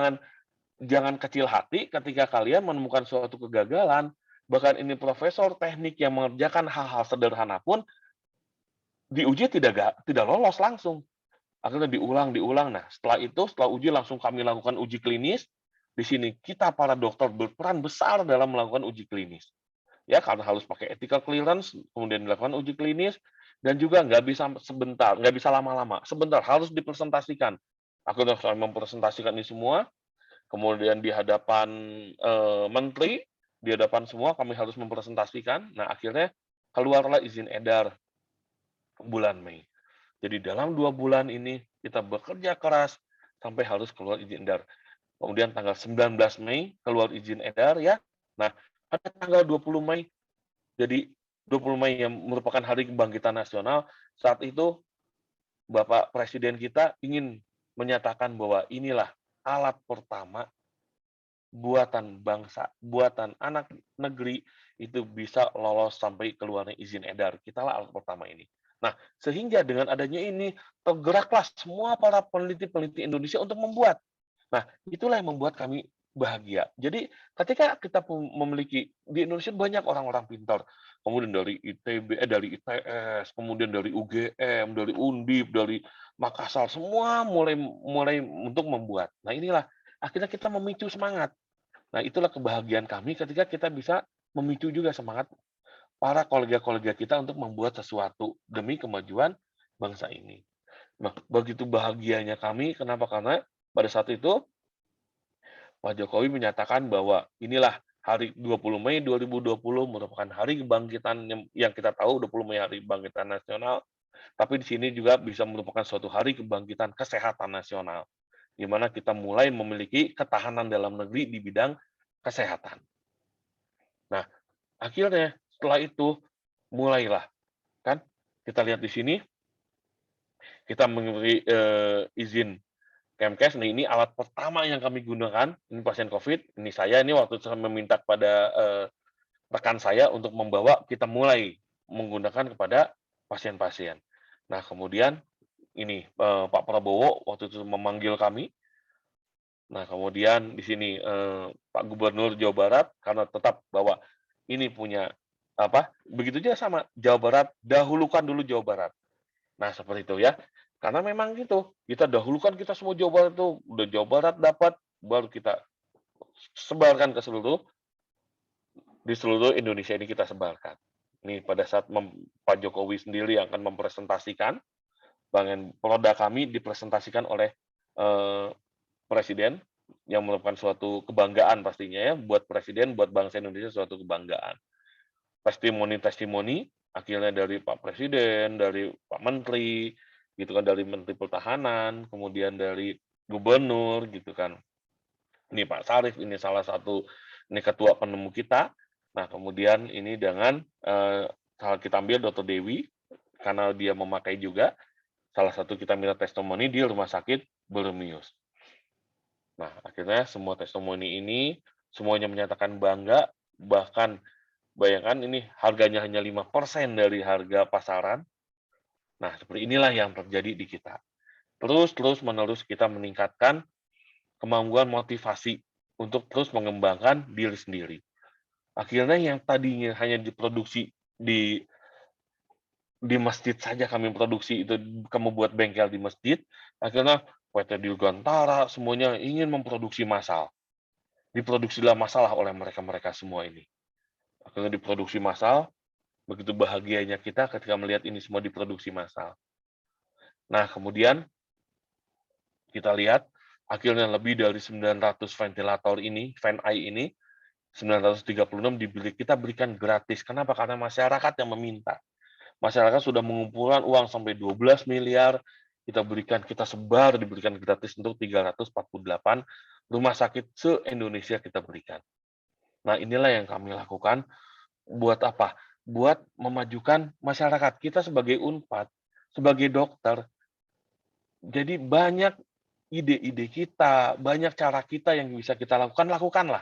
jangan kecil hati ketika kalian menemukan suatu kegagalan, bahkan ini profesor teknik yang mengerjakan hal-hal sederhana pun diuji tidak lolos langsung. Akhirnya diulang. Nah, setelah uji langsung kami lakukan uji klinis. Di sini kita para dokter berperan besar dalam melakukan uji klinis. Ya, karena harus pakai ethical clearance, kemudian dilakukan uji klinis, dan juga nggak bisa sebentar, nggak bisa lama-lama. Sebentar, harus dipresentasikan. Akhirnya saya mempresentasikan ini semua, kemudian di hadapan menteri, di hadapan semua kami harus mempresentasikan. Nah, akhirnya keluarlah izin edar bulan Mei. Jadi dalam 2 bulan ini kita bekerja keras sampai harus keluar izin edar. Kemudian tanggal 19 Mei keluar izin edar ya. Nah, pada tanggal 20 Mei, jadi 20 Mei yang merupakan Hari Kebangkitan Nasional, saat itu Bapak Presiden kita ingin menyatakan bahwa inilah alat pertama buatan bangsa, buatan anak negeri itu bisa lolos sampai keluarnya izin edar. Kitalah alat pertama ini. Nah, sehingga dengan adanya ini, tergeraklah semua para peneliti-peneliti Indonesia untuk membuat. Nah, itulah yang membuat kami bahagia. Jadi, ketika kita memiliki, di Indonesia banyak orang-orang pintar, kemudian dari ITB, dari ITS, kemudian dari UGM, dari Undip, dari Makassar, semua mulai untuk membuat. Nah, inilah, akhirnya kita memicu semangat. Nah, itulah kebahagiaan kami ketika kita bisa memicu juga semangat para kolega-kolega kita untuk membuat sesuatu demi kemajuan bangsa ini. Nah, begitu bahagianya kami, kenapa? Karena pada saat itu Pak Jokowi menyatakan bahwa inilah hari 20 Mei 2020 merupakan hari kebangkitan yang kita tahu 20 Mei hari kebangkitan nasional, tapi di sini juga bisa merupakan suatu hari kebangkitan kesehatan nasional, di mana kita mulai memiliki ketahanan dalam negeri di bidang kesehatan. Nah, akhirnya setelah itu mulailah kan kita lihat di sini kita memberi izin Kemkes. Nah, ini alat pertama yang kami gunakan ini pasien COVID. Ini saya ini waktu saya meminta kepada rekan saya untuk membawa kita mulai menggunakan kepada pasien-pasien. Nah, kemudian ini Pak Prabowo waktu itu memanggil kami. Nah, kemudian di sini Pak Gubernur Jawa Barat karena tetap bahwa ini punya apa, begitu juga sama Jawa Barat, dahulukan dulu Jawa Barat. Nah, seperti itu ya. Karena memang gitu, kita dahulukan kita semua Jawa Barat itu, udah Jawa Barat dapat, baru kita sebarkan ke di seluruh Indonesia ini kita sebarkan. Ini pada saat Pak Jokowi sendiri yang akan mempresentasikan, produk kami dipresentasikan oleh Presiden, yang merupakan suatu kebanggaan pastinya ya, buat Presiden, buat bangsa Indonesia suatu kebanggaan. Testimoni akhirnya dari Pak Presiden, dari Pak Menteri, gitu kan, dari Menteri Pertahanan, kemudian dari Gubernur, gitu kan. Ini Pak Sarif, ini salah satu, ini ketua penemu kita. Nah, kemudian ini dengan kita ambil Dr. Dewi, karena dia memakai juga, salah satu kita minta testimoni di Rumah Sakit Bermius. Nah, akhirnya semua testimoni ini, semuanya menyatakan bangga, bahkan bayangkan ini harganya hanya 5% dari harga pasaran. Nah, seperti inilah yang terjadi di kita. Terus-menerus kita meningkatkan kemampuan motivasi untuk terus mengembangkan diri sendiri. Akhirnya yang tadinya hanya diproduksi di masjid saja kami produksi itu, kamu buat bengkel di masjid, akhirnya PT Dirgantara semuanya ingin memproduksi massal. Diproduksilah masalah oleh mereka-mereka semua ini. Akhirnya diproduksi massal. Begitu bahagianya kita ketika melihat ini semua diproduksi massal. Nah, kemudian kita lihat akhirnya lebih dari 900 ventilator ini, VenEye ini, 936 kita berikan gratis. Kenapa? Karena masyarakat yang meminta. Masyarakat sudah mengumpulkan uang sampai 12 miliar, kita sebar, diberikan gratis untuk 348 rumah sakit se-Indonesia kita berikan. Nah, inilah yang kami lakukan. Buat apa? Buat memajukan masyarakat. Kita sebagai UNPAD, sebagai dokter, jadi banyak ide-ide kita, banyak cara kita yang bisa kita lakukan, lakukanlah.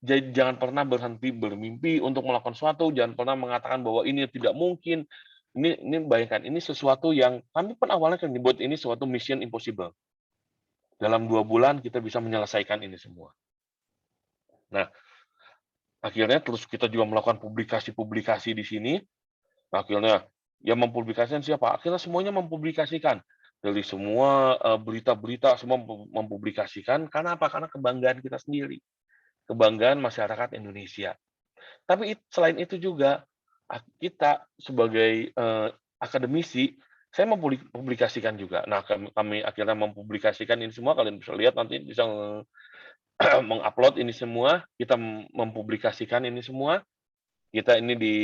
Jadi jangan pernah berhenti bermimpi untuk melakukan sesuatu, jangan pernah mengatakan bahwa ini tidak mungkin. Ini bayangkan, ini sesuatu yang kami pun awalnya kan dibuat ini suatu mission impossible. Dalam 2 bulan kita bisa menyelesaikan ini semua. Nah, akhirnya terus kita juga melakukan publikasi-publikasi di sini. Akhirnya yang mempublikasikan siapa? Akhirnya semuanya mempublikasikan. Dari semua berita-berita semua mempublikasikan. Karena apa? Karena kebanggaan kita sendiri. Kebanggaan masyarakat Indonesia. Tapi selain itu juga kita sebagai akademisi, saya mempublikasikan juga. Nah, kami akhirnya mempublikasikan ini semua. Kalian bisa lihat nanti bisa mengupload ini semua. Kita mempublikasikan ini semua. Kita ini di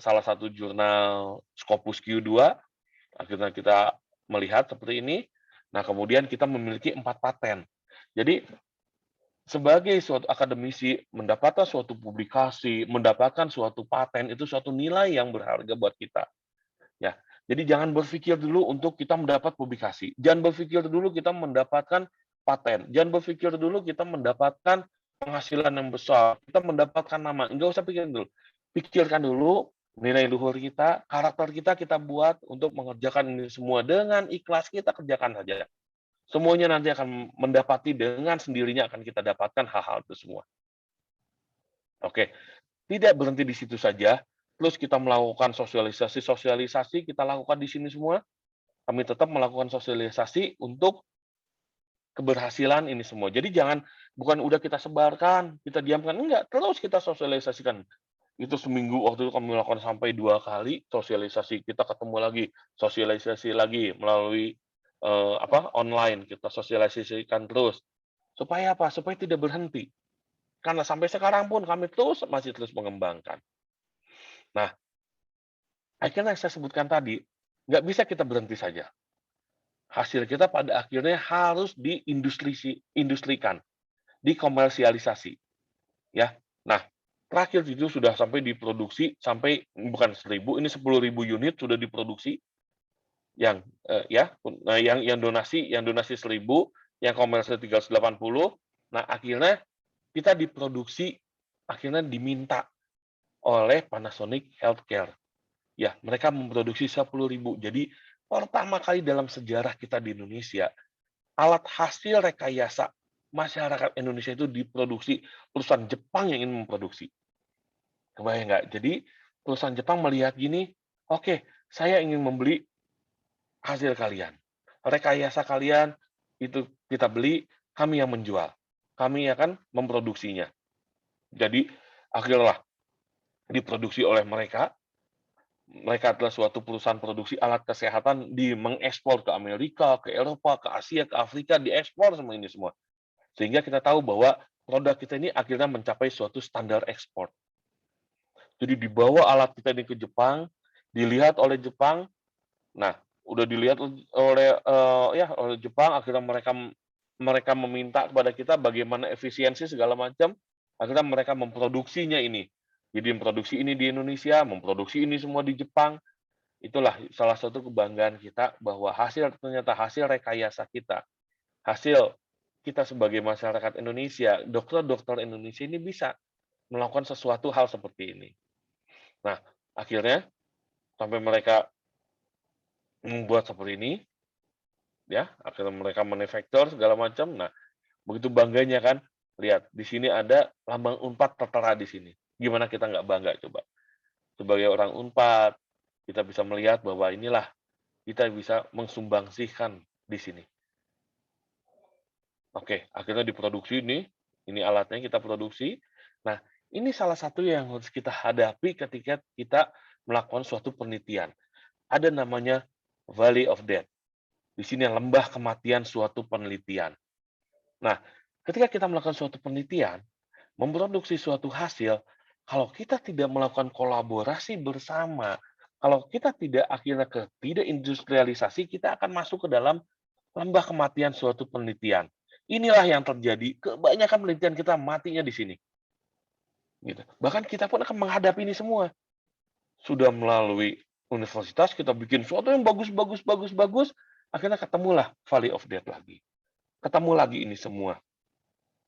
salah satu jurnal Scopus Q2. Akhirnya kita melihat seperti ini. Nah, kemudian kita memiliki 4 paten. Jadi sebagai suatu akademisi, mendapatkan suatu publikasi, mendapatkan suatu paten, itu suatu nilai yang berharga buat kita. Ya, jadi jangan berpikir dulu untuk kita mendapat publikasi. Jangan berpikir dulu kita mendapatkan paten. Jangan berpikir dulu kita mendapatkan penghasilan yang besar. Kita mendapatkan nama. Enggak usah pikirin dulu. Pikirkan dulu nilai luhur kita, karakter kita buat untuk mengerjakan ini semua. Dengan ikhlas kita kerjakan saja. Semuanya nanti akan mendapati dengan sendirinya akan kita dapatkan hal-hal itu semua. Oke, tidak berhenti di situ saja. Terus kita melakukan sosialisasi kita lakukan di sini semua. Kami tetap melakukan sosialisasi untuk keberhasilan ini semua. Jadi bukan udah kita sebarkan, kita diamkan, enggak. Terus kita sosialisasikan. Itu seminggu waktu itu kami melakukan sampai 2 kali sosialisasi. Kita ketemu lagi, sosialisasi lagi melalui online, kita sosialisasikan terus. Supaya apa? Supaya tidak berhenti. Karena sampai sekarang pun kami masih terus mengembangkan. Nah, akhirnya yang saya sebutkan tadi, nggak bisa kita berhenti saja. Hasil kita pada akhirnya harus diindustrikan, dikomersialisasi. Ya, nah terakhir itu sudah sampai diproduksi sampai bukan 1.000, ini 10.000 unit sudah diproduksi. Yang yang donasi 1.000, yang komersial 380. Nah, akhirnya kita diproduksi, akhirnya diminta oleh Panasonic Healthcare. Ya, mereka memproduksi 10.000. Jadi pertama kali dalam sejarah kita di Indonesia, alat hasil rekayasa masyarakat Indonesia itu diproduksi perusahaan Jepang yang ingin memproduksi. Kebayang nggak? Jadi perusahaan Jepang melihat gini, oke, saya ingin membeli hasil kalian. Rekayasa kalian itu kita beli, kami yang menjual. Kami akan memproduksinya. Jadi akhirnya diproduksi oleh mereka. Mereka adalah suatu perusahaan produksi alat kesehatan mengekspor ke Amerika, ke Eropa, ke Asia, ke Afrika, diekspor semua ini semua. Sehingga kita tahu bahwa produk kita ini akhirnya mencapai suatu standar ekspor. Jadi dibawa alat kita ini ke Jepang, dilihat oleh Jepang. Nah, udah dilihat oleh Jepang, akhirnya mereka meminta kepada kita bagaimana efisiensi segala macam. Akhirnya mereka memproduksinya ini. Jadi memproduksi ini di Indonesia, memproduksi ini semua di Jepang. Itulah salah satu kebanggaan kita bahwa ternyata hasil rekayasa kita, hasil kita sebagai masyarakat Indonesia, dokter-dokter Indonesia ini bisa melakukan sesuatu hal seperti ini. Nah, akhirnya sampai mereka membuat seperti ini, ya, akhirnya mereka manufaktur segala macam. Nah, begitu bangganya kan, lihat di sini ada lambang UNPAD tertera di sini. Gimana kita nggak bangga coba? Sebagai orang UNPAD, kita bisa melihat bahwa inilah kita bisa mensumbangsihkan di sini. Oke, akhirnya diproduksi ini alatnya kita produksi. Nah, ini salah satu yang harus kita hadapi ketika kita melakukan suatu penelitian. Ada namanya Valley of Death. Di sini lembah kematian suatu penelitian. Nah, ketika kita melakukan suatu penelitian, memproduksi suatu hasil, kalau kita tidak melakukan kolaborasi bersama, kalau kita tidak akhirnya tidak industrialisasi, kita akan masuk ke dalam lembah kematian suatu penelitian. Inilah yang terjadi. Kebanyakan penelitian kita matinya di sini. Gitu. Bahkan kita pun akan menghadapi ini semua. Sudah melalui universitas, kita bikin sesuatu yang bagus, akhirnya ketemulah Valley of Death lagi. Ketemu lagi ini semua.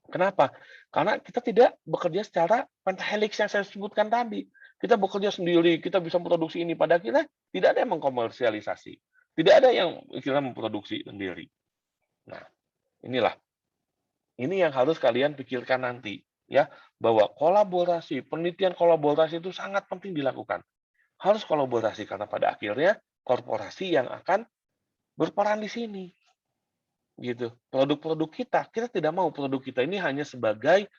Kenapa? Karena kita tidak bekerja secara pentahelix yang saya sebutkan tadi. Kita bekerja sendiri, kita bisa memproduksi ini. Pada akhirnya tidak ada yang mengkomersialisasi. Tidak ada yang istilahnya memproduksi sendiri. Nah, inilah. Ini yang harus kalian pikirkan nanti. Ya, bahwa kolaborasi, penelitian kolaborasi itu sangat penting dilakukan. Harus kolaborasi karena pada akhirnya korporasi yang akan berperan di sini. Gitu. Produk-produk kita tidak mau produk kita ini hanya sebagai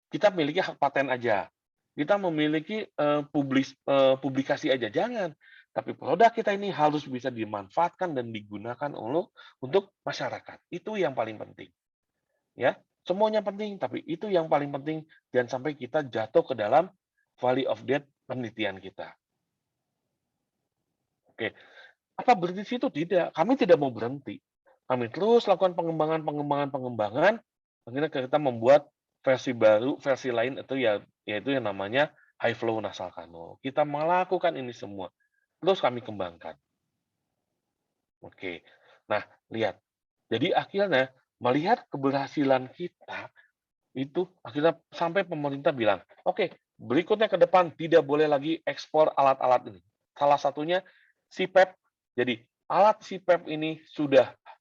kita memiliki hak paten aja. Kita memiliki publikasi aja, jangan. Tapi produk kita ini harus bisa dimanfaatkan dan digunakan untuk masyarakat. Itu yang paling penting. Ya, semuanya penting, tapi itu yang paling penting. Jangan sampai kita jatuh ke dalam Valley of Death penelitian kita. Oke, apa berhenti di situ? Tidak, kami tidak mau berhenti. Kami terus lakukan pengembangan. Akhirnya kita membuat versi baru, versi lain itu yaitu yang namanya high flow nasal kano. Kita melakukan ini semua, terus kami kembangkan. Oke, nah lihat. Jadi akhirnya melihat keberhasilan kita itu akhirnya sampai pemerintah bilang, oke, berikutnya ke depan tidak boleh lagi ekspor alat-alat ini. Salah satunya CPAP. Jadi alat CPAP ini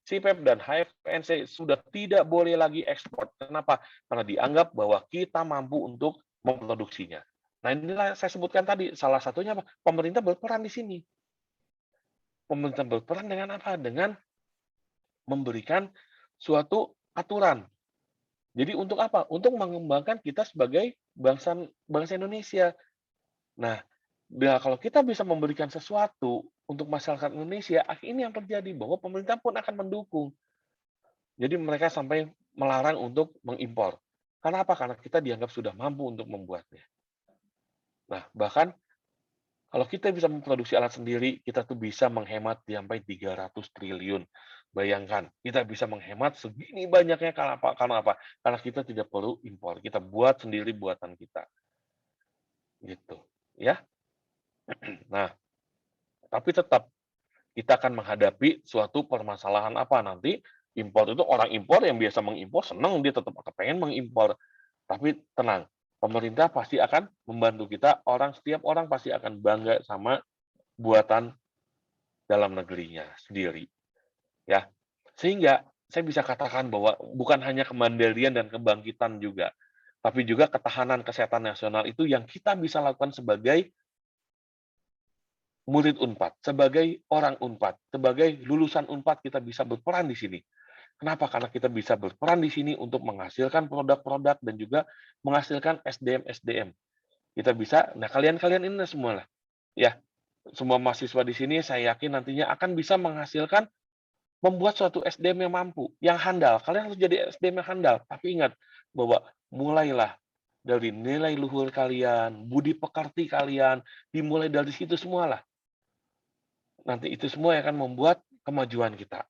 CPAP dan HFNC sudah tidak boleh lagi ekspor. Kenapa? Karena dianggap bahwa kita mampu untuk memproduksinya. Nah, inilah saya sebutkan tadi. Salah satunya apa? Pemerintah berperan di sini. Pemerintah berperan dengan apa? Dengan memberikan suatu aturan. Jadi untuk apa? Untuk mengembangkan kita sebagai bangsa Indonesia. Nah, kalau kita bisa memberikan sesuatu untuk masyarakat Indonesia, ini yang terjadi bahwa pemerintah pun akan mendukung. Jadi mereka sampai melarang untuk mengimpor. Karena apa? Karena kita dianggap sudah mampu untuk membuatnya. Nah, bahkan kalau kita bisa memproduksi alat sendiri, kita tuh bisa menghemat sampai 300 triliun. Bayangkan, kita bisa menghemat segini banyaknya karena apa? Karena kita tidak perlu impor. Kita buat sendiri buatan kita. Gitu, ya. Nah, tapi tetap kita akan menghadapi suatu permasalahan apa nanti. Impor itu orang impor yang biasa mengimpor senang, dia tetap pengen mengimpor. Tapi tenang, pemerintah pasti akan membantu kita. Setiap orang pasti akan bangga sama buatan dalam negerinya sendiri. Ya, sehingga saya bisa katakan bahwa bukan hanya kemandirian dan kebangkitan juga, tapi juga ketahanan kesehatan nasional itu yang kita bisa lakukan sebagai murid Unpad, sebagai orang Unpad, sebagai lulusan Unpad kita bisa berperan di sini. Kenapa? Karena kita bisa berperan di sini untuk menghasilkan produk-produk dan juga menghasilkan SDM-SDM. Kita bisa, nah kalian ini semua lah, ya, semua mahasiswa di sini saya yakin nantinya akan bisa menghasilkan, membuat suatu SDM yang mampu, yang handal. Kalian harus jadi SDM yang handal, tapi ingat bahwa mulailah dari nilai luhur kalian, budi pekerti kalian, dimulai dari situ semualah. Nanti itu semua yang akan membuat kemajuan kita.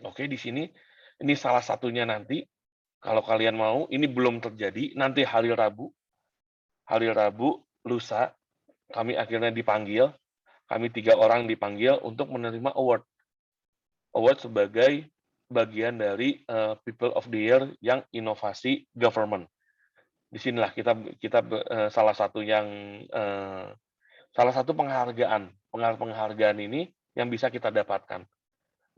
Oke, di sini ini salah satunya nanti. Kalau kalian mau, ini belum terjadi. Nanti hari Rabu, lusa, kami akhirnya dipanggil. Kami 3 orang dipanggil untuk menerima award. Award sebagai bagian dari People of the Year yang inovasi government. Di sinilah kita salah satu penghargaan ini yang bisa kita dapatkan.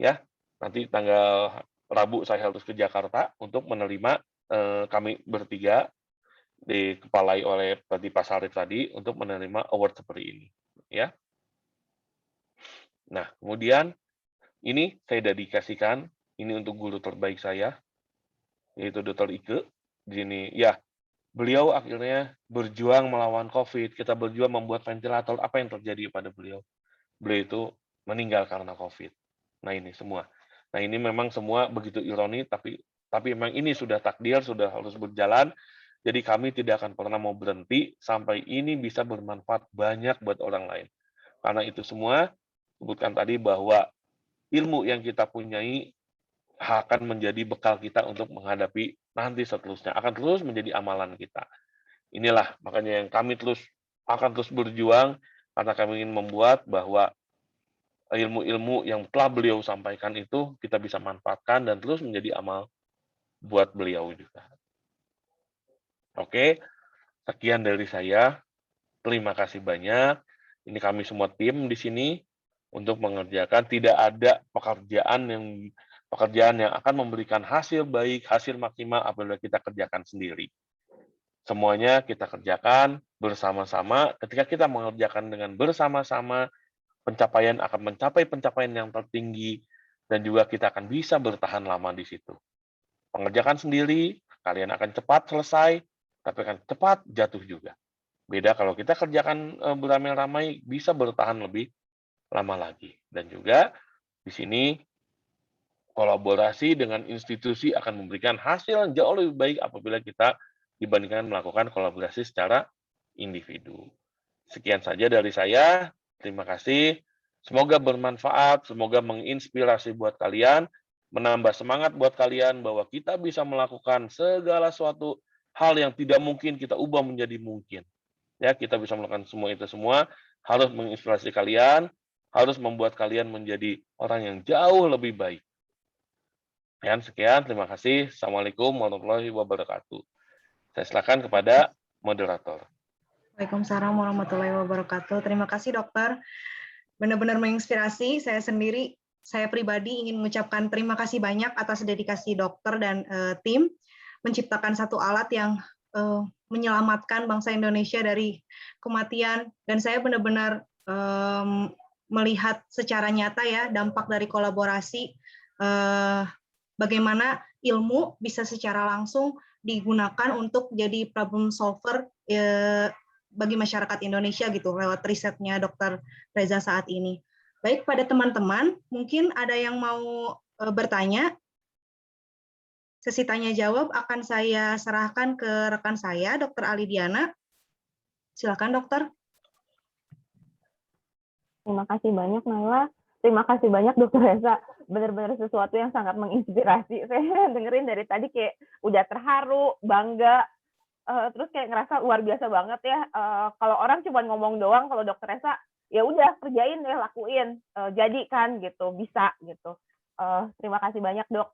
Ya. Nanti tanggal Rabu saya harus ke Jakarta untuk menerima kami bertiga dikepalai oleh Pak Sarif tadi untuk menerima award seperti ini, ya. Nah, kemudian ini saya dedikasikan ini untuk guru terbaik saya, yaitu Dr. Ike. Di sini, ya, beliau akhirnya berjuang melawan COVID, kita berjuang membuat ventilator, apa yang terjadi pada beliau? Beliau itu meninggal karena COVID. Nah ini semua. Nah ini memang semua begitu ironi, tapi memang ini sudah takdir, sudah harus berjalan. Jadi kami tidak akan pernah mau berhenti sampai ini bisa bermanfaat banyak buat orang lain. Karena itu semua, sebutkan tadi bahwa ilmu yang kita punyai akan menjadi bekal kita untuk menghadapi nanti seterusnya, akan terus menjadi amalan kita. Inilah makanya yang kami akan terus berjuang karena kami ingin membuat bahwa ilmu-ilmu yang telah beliau sampaikan itu kita bisa manfaatkan dan terus menjadi amal buat beliau juga. Oke, sekian dari saya. Terima kasih banyak. Ini kami semua tim di sini untuk mengerjakan. Tidak ada pekerjaan yang akan memberikan hasil baik, hasil maksimal apabila kita kerjakan sendiri. Semuanya kita kerjakan bersama-sama. Ketika kita mengerjakan dengan bersama-sama, pencapaian akan mencapai pencapaian yang tertinggi dan juga kita akan bisa bertahan lama di situ. Pengerjakan sendiri, kalian akan cepat selesai, tapi akan cepat jatuh juga. Beda kalau kita kerjakan beramai-ramai, bisa bertahan lebih lama lagi. Dan juga di sini kolaborasi dengan institusi akan memberikan hasil yang jauh lebih baik apabila kita dibandingkan melakukan kolaborasi secara individu. Sekian saja dari saya. Terima kasih. Semoga bermanfaat, semoga menginspirasi buat kalian, menambah semangat buat kalian bahwa kita bisa melakukan segala suatu hal yang tidak mungkin kita ubah menjadi mungkin. Ya, kita bisa melakukan semua itu semua, harus menginspirasi kalian, harus membuat kalian menjadi orang yang jauh lebih baik. Sekian, terima kasih. Assalamualaikum warahmatullahi wabarakatuh. Saya silakan kepada moderator. Waalaikumsalam warahmatullahi wabarakatuh. Terima kasih dokter. Benar-benar menginspirasi. Saya pribadi ingin mengucapkan terima kasih banyak atas dedikasi dokter dan tim menciptakan satu alat yang menyelamatkan bangsa Indonesia dari kematian. Dan saya benar-benar melihat secara nyata ya dampak dari kolaborasi, bagaimana ilmu bisa secara langsung digunakan untuk jadi problem solver bagi masyarakat Indonesia gitu lewat risetnya Dr. Reza saat ini. Baik, pada teman-teman, mungkin ada yang mau bertanya. Sesi tanya jawab akan saya serahkan ke rekan saya, Dr. Ali Diana. Silakan, dokter. Terima kasih banyak, Naila. Terima kasih banyak, Dr. Reza. Benar-benar sesuatu yang sangat menginspirasi. Saya dengerin dari tadi kayak udah terharu, bangga, terus kayak ngerasa luar biasa banget ya. Kalau orang cuma ngomong doang, kalau Dr. Reza, ya udah kerjain deh, lakuin, jadi kan gitu, bisa gitu. Terima kasih banyak dok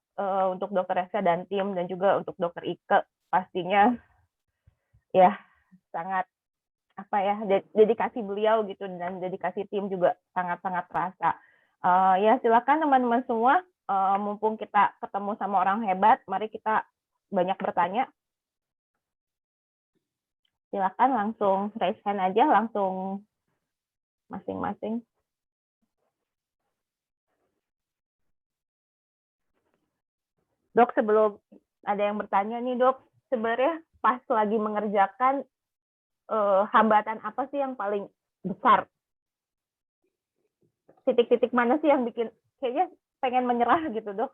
untuk Dr. Reza dan tim dan juga untuk Dr. Ike pastinya ya sangat apa ya dedikasi beliau gitu dan dedikasi tim juga sangat-sangat terasa. Ya silakan teman-teman semua, mumpung kita ketemu sama orang hebat, mari kita banyak bertanya. Silakan langsung raise hand aja, langsung masing-masing. Dok, sebelum ada yang bertanya nih dok, sebenarnya pas lagi mengerjakan hambatan apa sih yang paling besar? Titik-titik mana sih yang bikin kayaknya pengen menyerah gitu dok?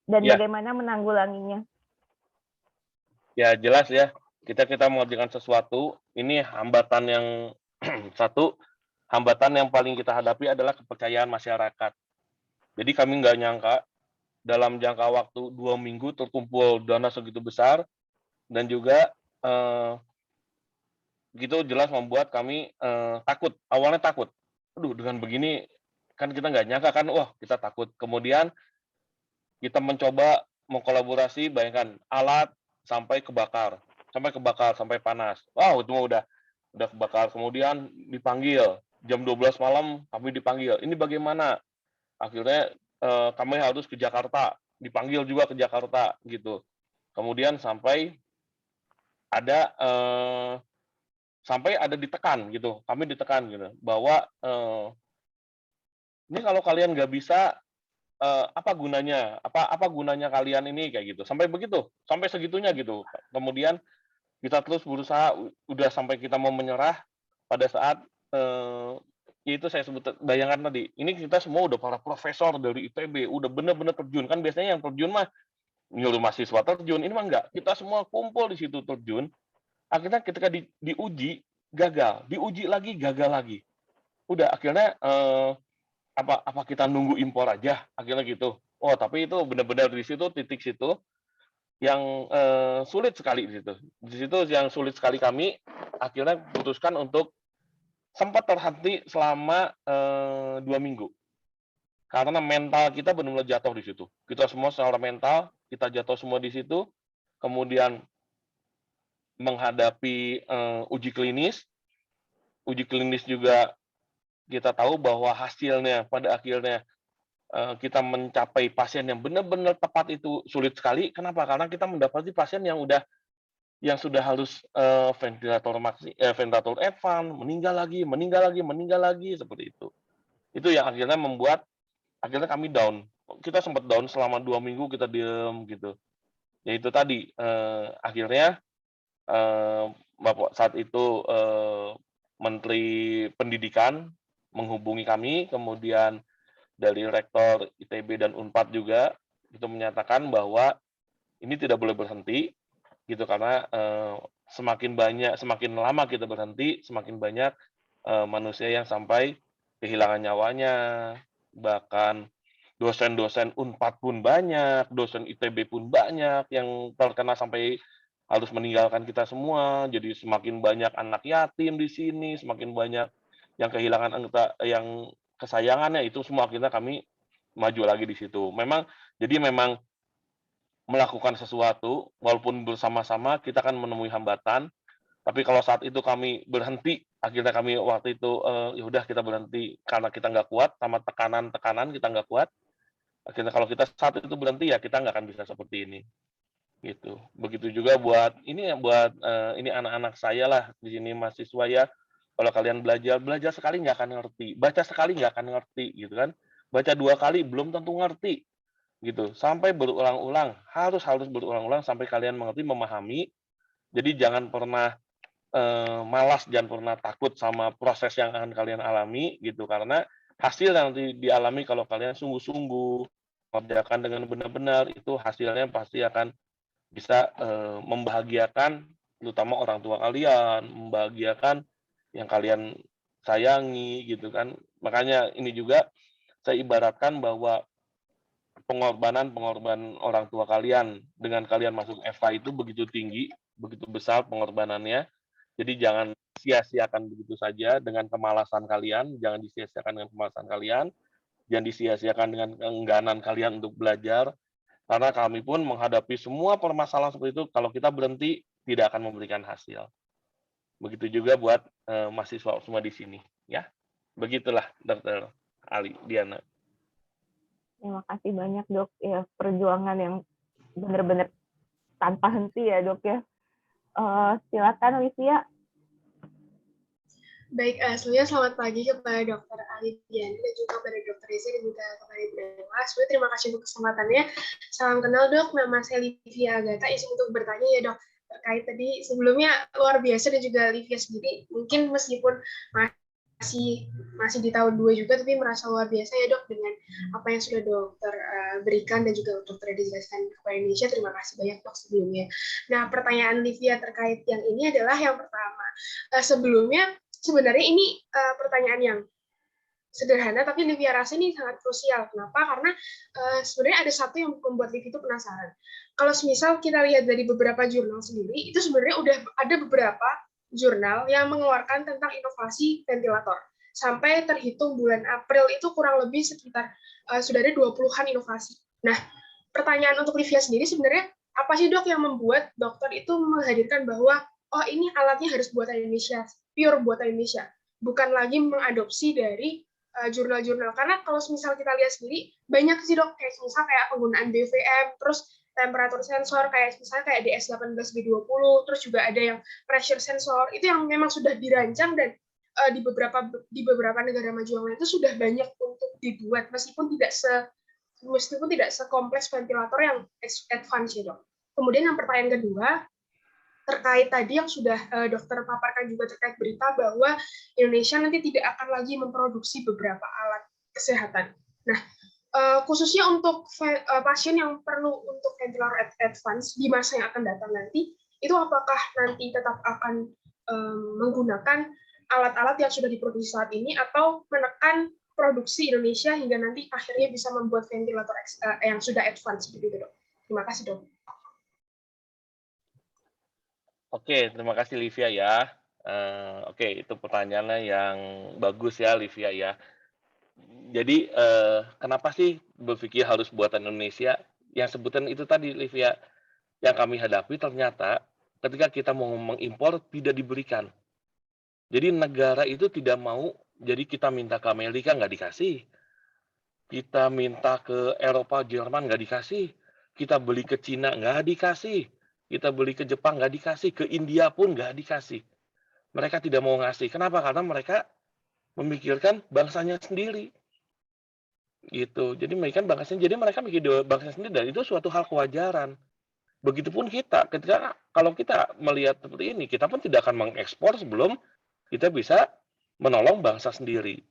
Dan ya, bagaimana menanggulanginya? Ya jelas ya, kita mengerjakan sesuatu, ini hambatan yang satu, hambatan yang paling kita hadapi adalah kepercayaan masyarakat. Jadi kami nggak nyangka dalam jangka waktu 2 minggu terkumpul dana segitu besar, dan juga gitu jelas membuat kami takut. Awalnya takut, aduh dengan begini kan kita nggak nyangka kan, wah kita takut. Kemudian kita mencoba mengkolaborasi, bayangkan alat sampai kebakar, sampai panas. Wow, itu udah kebakar. Kemudian dipanggil jam 12 malam, kami dipanggil. Ini bagaimana? Akhirnya kami harus ke Jakarta, dipanggil juga ke Jakarta gitu. Kemudian sampai ada ditekan gitu, kami ditekan gitu bahwa ini kalau kalian nggak bisa, apa gunanya, apa gunanya kalian ini kayak gitu, sampai begitu, sampai segitunya gitu. Kemudian kita terus berusaha, udah sampai kita mau menyerah pada saat itu saya sebut, bayangkan tadi, ini kita semua udah para profesor dari ITB, udah bener-bener terjun, kan biasanya yang terjun mah nyuruh mahasiswa terjun, ini mah enggak, kita semua kumpul di situ terjun. Akhirnya ketika diuji gagal, diuji lagi gagal lagi, udah akhirnya apa kita nunggu impor aja, akhirnya gitu. Oh tapi itu benar-benar di situ, titik situ yang sulit sekali di situ. Di situ yang sulit sekali kami akhirnya putuskan untuk sempat terhenti selama 2 minggu. Karena mental kita benar-benar jatuh di situ. Kita semua secara mental, kita jatuh semua di situ. Kemudian menghadapi uji klinis. Uji klinis juga kita tahu bahwa hasilnya pada akhirnya kita mencapai pasien yang benar-benar tepat itu sulit sekali. Kenapa? Karena kita mendapati pasien yang sudah harus ventilator advance, meninggal lagi seperti itu. Itu yang akhirnya membuat akhirnya kami down. Kita sempat down selama 2 minggu, kita diem gitu. Ya itu tadi akhirnya Bapak saat itu Menteri Pendidikan menghubungi kami, kemudian dari Rektor ITB dan Unpad juga itu menyatakan bahwa ini tidak boleh berhenti gitu, karena semakin lama kita berhenti, semakin banyak manusia yang sampai kehilangan nyawanya. Bahkan dosen-dosen Unpad pun banyak, dosen ITB pun banyak yang terkena sampai harus meninggalkan kita semua. Jadi semakin banyak anak yatim di sini, semakin banyak yang kehilangan anggota yang kesayangannya, itu semua akhirnya kami maju lagi di situ. Memang melakukan sesuatu walaupun bersama-sama kita kan menemui hambatan, tapi kalau saat itu kami berhenti, akhirnya kami waktu itu ya udah kita berhenti karena kita nggak kuat sama tekanan kita nggak kuat. Akhirnya kalau kita saat itu berhenti ya kita nggak akan bisa seperti ini. Gitu. Begitu juga buat ini anak-anak saya lah di sini, mahasiswa ya. Kalau kalian belajar sekali nggak akan ngerti, baca sekali nggak akan ngerti gitu kan. Baca 2 kali belum tentu ngerti gitu. Sampai berulang-ulang, harus berulang-ulang sampai kalian mengerti, memahami. Jadi jangan pernah malas, jangan pernah takut sama proses yang akan kalian alami gitu, karena hasil yang dialami kalau kalian sungguh-sungguh mengerjakan dengan benar-benar, itu hasilnya pasti akan bisa membahagiakan terutama orang tua kalian, membahagiakan yang kalian sayangi gitu kan. Makanya ini juga saya ibaratkan bahwa pengorbanan orang tua kalian dengan kalian masuk FK itu begitu tinggi, begitu besar pengorbanannya. Jadi jangan sia-siakan begitu saja dengan kemalasan kalian, jangan disia-siakan dengan kemalasan kalian, jangan disia-siakan dengan keengganan kalian untuk belajar. Karena kami pun menghadapi semua permasalahan seperti itu, kalau kita berhenti tidak akan memberikan hasil. Begitu juga buat mahasiswa semua di sini, ya. Begitulah, Dr. Ali Diana. Terima kasih banyak, Dok. Ya, perjuangan yang benar-benar tanpa henti ya, Dok ya. Silakan, Livia. Baik, sebelumnya selamat pagi kepada Dr. Ali Diana dan juga kepada Dr. Reza dan juga kepada Ibu Dewa. Sebelumnya terima kasih untuk kesempatannya. Salam kenal, Dok. Nama saya Livia Agatha. Izin untuk bertanya ya, Dok. Terkait tadi sebelumnya luar biasa dan juga Livia sendiri mungkin meskipun masih di tahun 2 juga, tapi merasa luar biasa ya, Dok, dengan apa yang sudah dokter berikan dan juga dokter dijelaskan kepada Indonesia. Terima kasih banyak, Dok, sebelumnya. Nah, pertanyaan Livia terkait yang ini adalah yang pertama. Sebelumnya, sebenarnya ini pertanyaan yang sederhana, tapi Livia rasa ini sangat krusial. Kenapa? Karena sebenarnya ada satu yang membuat Livia itu penasaran. Kalau misal kita lihat dari beberapa jurnal sendiri, itu sebenarnya udah ada beberapa jurnal yang mengeluarkan tentang inovasi ventilator. Sampai terhitung bulan April itu kurang lebih sekitar sudah ada 20-an inovasi. Nah, pertanyaan untuk Livia sendiri sebenarnya apa sih, Dok, yang membuat dokter itu menghadirkan bahwa oh ini alatnya harus buatan Indonesia, pure buatan Indonesia, bukan lagi mengadopsi dari jurnal-jurnal. Karena kalau misal kita lihat sendiri banyak sih, Dok, kayak misal kayak penggunaan BVM, terus temperatur sensor kayak misalnya kayak DS18B20, terus juga ada yang pressure sensor, itu yang memang sudah dirancang dan di beberapa negara maju yang lain itu sudah banyak untuk dibuat, meskipun tidak meskipun tidak sekompleks ventilator yang advance ya dok. Kemudian yang pertanyaan kedua, terkait tadi yang sudah dokter paparkan juga terkait berita bahwa Indonesia nanti tidak akan lagi memproduksi beberapa alat kesehatan. Nah, khususnya untuk pasien yang perlu untuk ventilator advance di masa yang akan datang nanti, itu apakah nanti tetap akan menggunakan alat-alat yang sudah diproduksi saat ini atau menekan produksi Indonesia hingga nanti akhirnya bisa membuat ventilator yang sudah advance begitu dok. Terima kasih dok. Oke, terima kasih Livia ya. Oke, itu pertanyaannya yang bagus ya Livia ya. Jadi kenapa sih berpikir harus buatan Indonesia? Yang sebutan itu tadi Livia, yang kami hadapi ternyata ketika kita mau mengimpor tidak diberikan. Jadi negara itu tidak mau, jadi kita minta ke Amerika nggak dikasih. Kita minta ke Eropa, Jerman nggak dikasih. Kita beli ke Cina nggak dikasih. Kita beli ke Jepang nggak dikasih. Ke India pun nggak dikasih. Mereka tidak mau ngasih. Kenapa? Karena mereka memikirkan bangsanya sendiri. Gitu. Jadi mereka mikir bangsa sendiri dan itu suatu hal kewajaran. Begitupun kita, kalau kita melihat seperti ini, kita pun tidak akan mengekspor sebelum kita bisa menolong bangsa sendiri.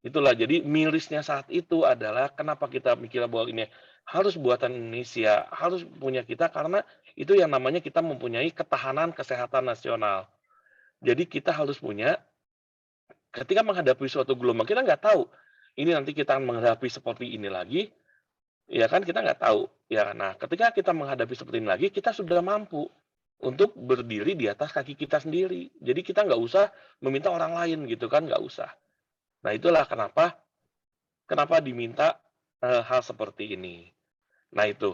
Itulah, jadi mirisnya saat itu adalah kenapa kita mikir bahwa ini harus buatan Indonesia, harus punya kita, karena itu yang namanya kita mempunyai ketahanan kesehatan nasional. Jadi kita harus punya, ketika menghadapi suatu gelombang, kita nggak tahu, ini nanti kita akan menghadapi seperti ini lagi, ya kan kita nggak tahu. Ya, nah ketika kita menghadapi seperti ini lagi, kita sudah mampu untuk berdiri di atas kaki kita sendiri. Jadi kita nggak usah meminta orang lain gitu kan, nggak usah. Nah itulah kenapa diminta hal seperti ini. Nah itu.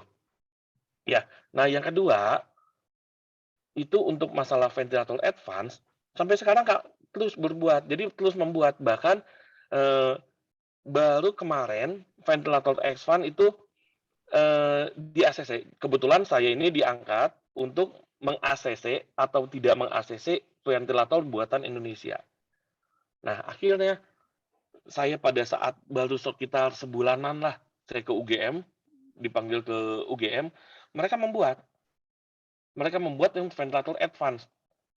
Ya, nah yang kedua itu untuk masalah ventilator advance sampai sekarang Kak terus berbuat. Jadi terus membuat, bahkan baru kemarin ventilator advance itu di ACC. Kebetulan saya ini diangkat untuk meng-ACC atau tidak meng-ACC ventilator buatan Indonesia. Nah, akhirnya saya pada saat baru sekitar sebulanan lah, saya ke UGM, dipanggil ke UGM, mereka membuat yang ventilator advance.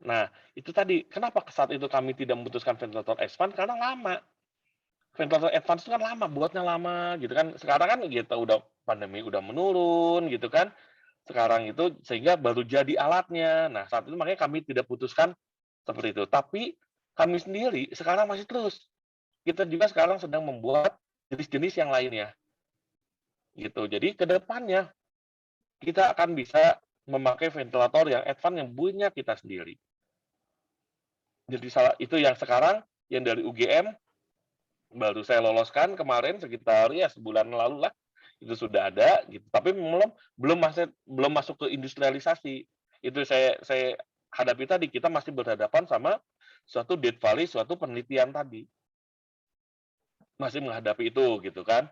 Nah, itu tadi, kenapa saat itu kami tidak memutuskan ventilator advance? Karena lama. Ventilator advance itu kan lama, buatnya lama gitu kan. Sekarang kan kita udah pandemi udah menurun gitu kan. Sekarang itu sehingga baru jadi alatnya. Nah, saat itu makanya kami tidak putuskan seperti itu. Tapi kami sendiri sekarang masih terus. Kita juga sekarang sedang membuat jenis-jenis yang lainnya. Gitu. Jadi ke depannya kita akan bisa memakai ventilator yang advance yang punya kita sendiri. Jadi itu yang sekarang yang dari UGM baru saya loloskan kemarin sekitar ya sebulan lalu lah. Itu sudah ada gitu, tapi belum masuk ke industrialisasi. Itu saya hadapi tadi, kita masih berhadapan sama suatu dead valley, suatu penelitian tadi, masih menghadapi itu gitu kan.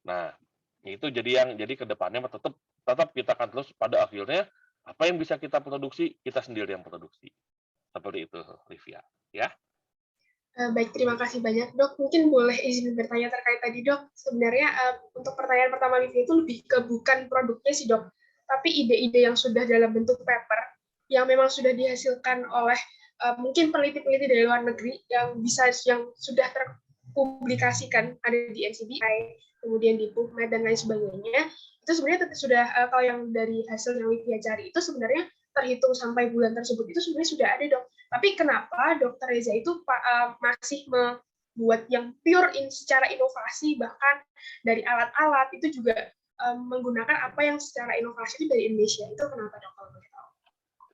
Nah itu jadi kedepannya tetap kita akan terus pada akhirnya apa yang bisa kita produksi, kita sendiri yang produksi, seperti itu Livia ya. Baik, terima kasih banyak dok. Mungkin boleh izin bertanya terkait tadi dok. Sebenarnya untuk pertanyaan pertama Livia itu lebih ke bukan produknya sih dok, tapi ide-ide yang sudah dalam bentuk paper yang memang sudah dihasilkan oleh mungkin peneliti-peneliti dari luar negeri yang sudah terpublikasikan, ada di NCBI, kemudian di PubMed dan lain sebagainya. Itu sebenarnya sudah kalau yang dari hasil yang Livia cari itu sebenarnya terhitung sampai bulan tersebut itu sebenarnya sudah ada dok. Tapi kenapa Dr. Reza itu masih membuat yang pure secara inovasi, bahkan dari alat-alat itu juga menggunakan apa yang secara inovasi itu dari Indonesia? Itu kenapa dok kalau boleh tahu?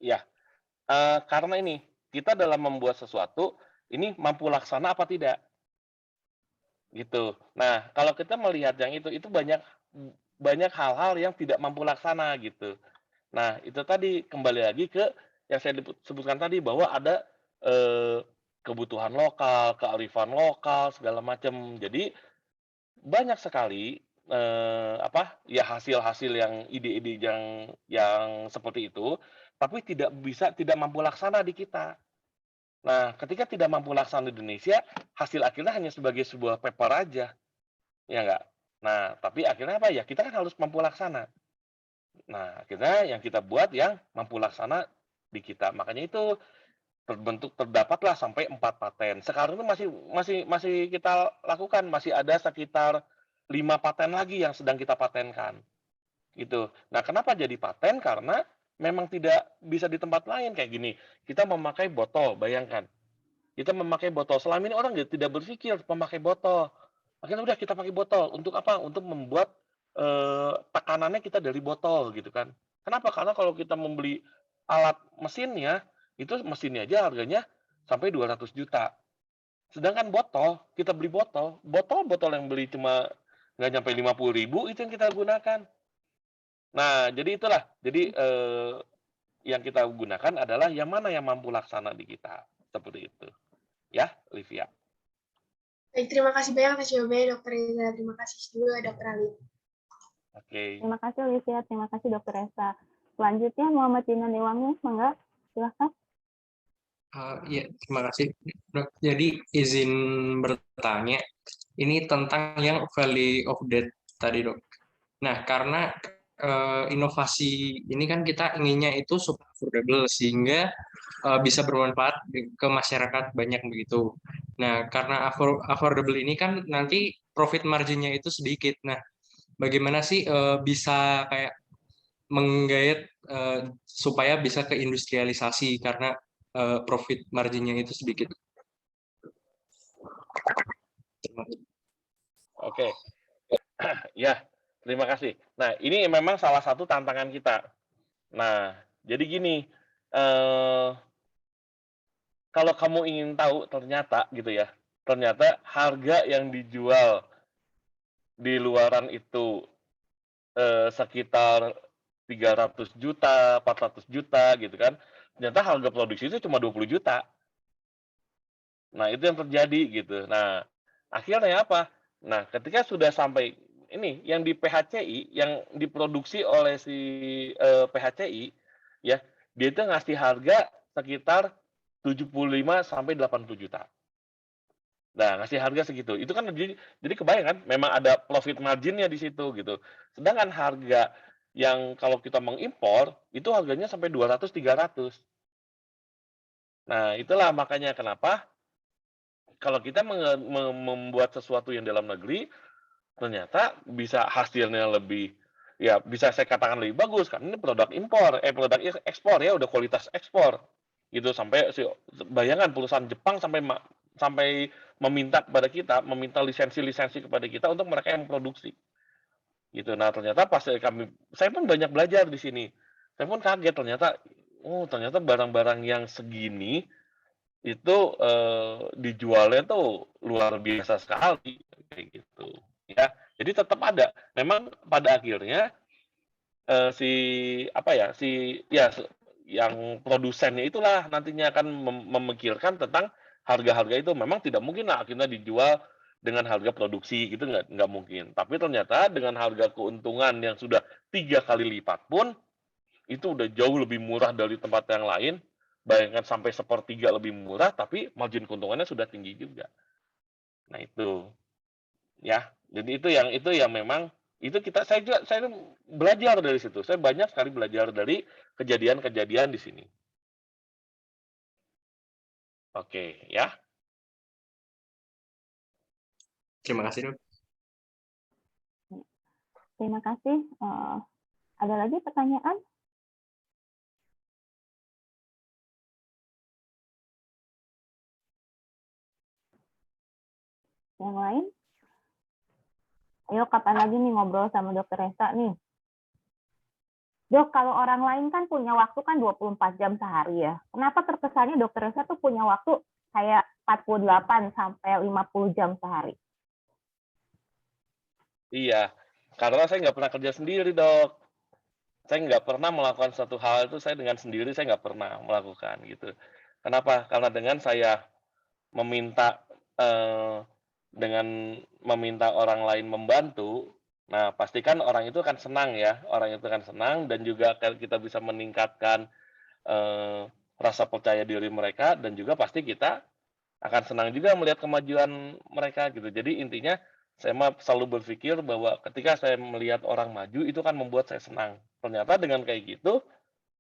Ya, karena ini kita dalam membuat sesuatu ini mampu laksana apa tidak, gitu. Nah kalau kita melihat yang itu banyak hal-hal yang tidak mampu laksana gitu. Nah itu tadi kembali lagi ke yang saya sebutkan tadi bahwa ada kebutuhan lokal, kearifan lokal segala macam. Jadi banyak sekali hasil-hasil yang ide-ide yang seperti itu, tapi tidak mampu laksana di kita. Nah, ketika tidak mampu laksana di Indonesia, hasil akhirnya hanya sebagai sebuah paper aja, ya nggak? Nah, tapi akhirnya apa ya? Kita kan harus mampu laksana. Nah, akhirnya yang kita buat yang mampu laksana di kita. Makanya itu terdapatlah sampai 4 paten. Sekarang itu masih kita lakukan, masih ada sekitar 5 paten lagi yang sedang kita patenkan. Gitu. Nah, kenapa jadi paten? Karena memang tidak bisa di tempat lain kayak gini. Kita memakai botol, bayangkan. Kita memakai botol. Selama ini orang tidak berpikir memakai botol. Akhirnya udah kita pakai botol. Untuk apa? Untuk membuat tekanannya kita dari botol gitu kan. Kenapa? Karena kalau kita membeli alat mesinnya, itu mesinnya aja harganya sampai 200 juta. Sedangkan botol, kita beli botol yang beli cuma nggak nyampe 50.000 itu yang kita gunakan. Nah, jadi itulah. Jadi yang kita gunakan adalah yang mana yang mampu laksana di kita. Seperti itu. Ya, Livia. Baik, terima kasih banyak atas jawabannya, Dr. Reza. Terima kasih juga, Dr. Ali. Oke. Terima kasih Olivia, terima kasih Dr. Esa. Selanjutnya Muhammad Dinan Dewangnya, semoga silahkan. Ya, terima kasih. Dok. Jadi izin bertanya, ini tentang yang value of death tadi, Dok. Nah, karena inovasi ini kan kita inginnya itu super affordable sehingga bisa bermanfaat ke masyarakat banyak begitu. Nah, karena affordable ini kan nanti profit marginnya itu sedikit. Nah, bagaimana sih bisa kayak menggait supaya bisa ke industrialisasi karena profit marginnya itu sedikit. Oke. Ya, terima kasih. Nah, ini memang salah satu tantangan kita. Nah, jadi gini, kalau kamu ingin tahu ternyata gitu ya, ternyata harga yang dijual di luaran itu sekitar 300 juta, 400 juta gitu kan. Ternyata harga produksi itu cuma 20 juta. Nah, itu yang terjadi gitu. Nah, akhirnya apa? Nah, ketika sudah sampai ini yang di PHCI, yang diproduksi oleh si PHCI, ya, dia itu ngasih harga sekitar 75 sampai 80 juta. Nah, ngasih harga segitu. Itu kan jadi kebayang kan, memang ada profit marginnya di situ gitu. Sedangkan harga yang kalau kita mengimpor, itu harganya sampai 200 300. Nah, itulah makanya kenapa kalau kita membuat sesuatu yang dalam negeri, ternyata bisa hasilnya lebih, ya bisa saya katakan lebih bagus, karena ini produk impor, produk ekspor ya, udah kualitas ekspor. Gitu, sampai bayangkan perusahaan Jepang sampai meminta kepada kita, meminta lisensi-lisensi kepada kita untuk mereka yang memproduksi. Gitu. Nah, ternyata pas saya pun banyak belajar di sini. Saya pun kaget ternyata, ternyata barang-barang yang segini itu dijualnya tuh luar biasa sekali kayak gitu ya. Jadi tetap ada. Memang pada akhirnya yang produsennya itulah nantinya akan memikirkan tentang harga-harga itu. Memang tidak mungkin lah akhirnya dijual dengan harga produksi gitu, nggak mungkin. Tapi ternyata dengan harga keuntungan yang sudah 3 kali lipat pun itu udah jauh lebih murah dari tempat yang lain. Bayangkan sampai 1/3 lebih murah, tapi margin keuntungannya sudah tinggi juga. Nah itu, ya. Jadi itu yang memang itu saya belajar dari situ. Saya banyak sekali belajar dari kejadian-kejadian di sini. Oke, ya. Terima kasih, Dok. Terima kasih. Ada lagi pertanyaan? Yang lain? Ayo, kapan lagi nih ngobrol sama Dr. Esa nih? Dok, kalau orang lain kan punya waktu kan 24 jam sehari ya. Kenapa terkesannya Dr. Esa tuh punya waktu kayak 48 sampai 50 jam sehari? Iya, karena saya nggak pernah kerja sendiri, Dok. Saya nggak pernah melakukan satu hal itu saya dengan sendiri, saya nggak pernah melakukan gitu. Kenapa? Karena dengan saya meminta orang lain membantu, nah pastikan orang itu akan senang ya, orang itu akan senang dan juga kita bisa meningkatkan rasa percaya diri mereka dan juga pasti kita akan senang juga melihat kemajuan mereka gitu. Jadi intinya saya mah selalu berpikir bahwa ketika saya melihat orang maju itu kan membuat saya senang. Ternyata dengan kayak gitu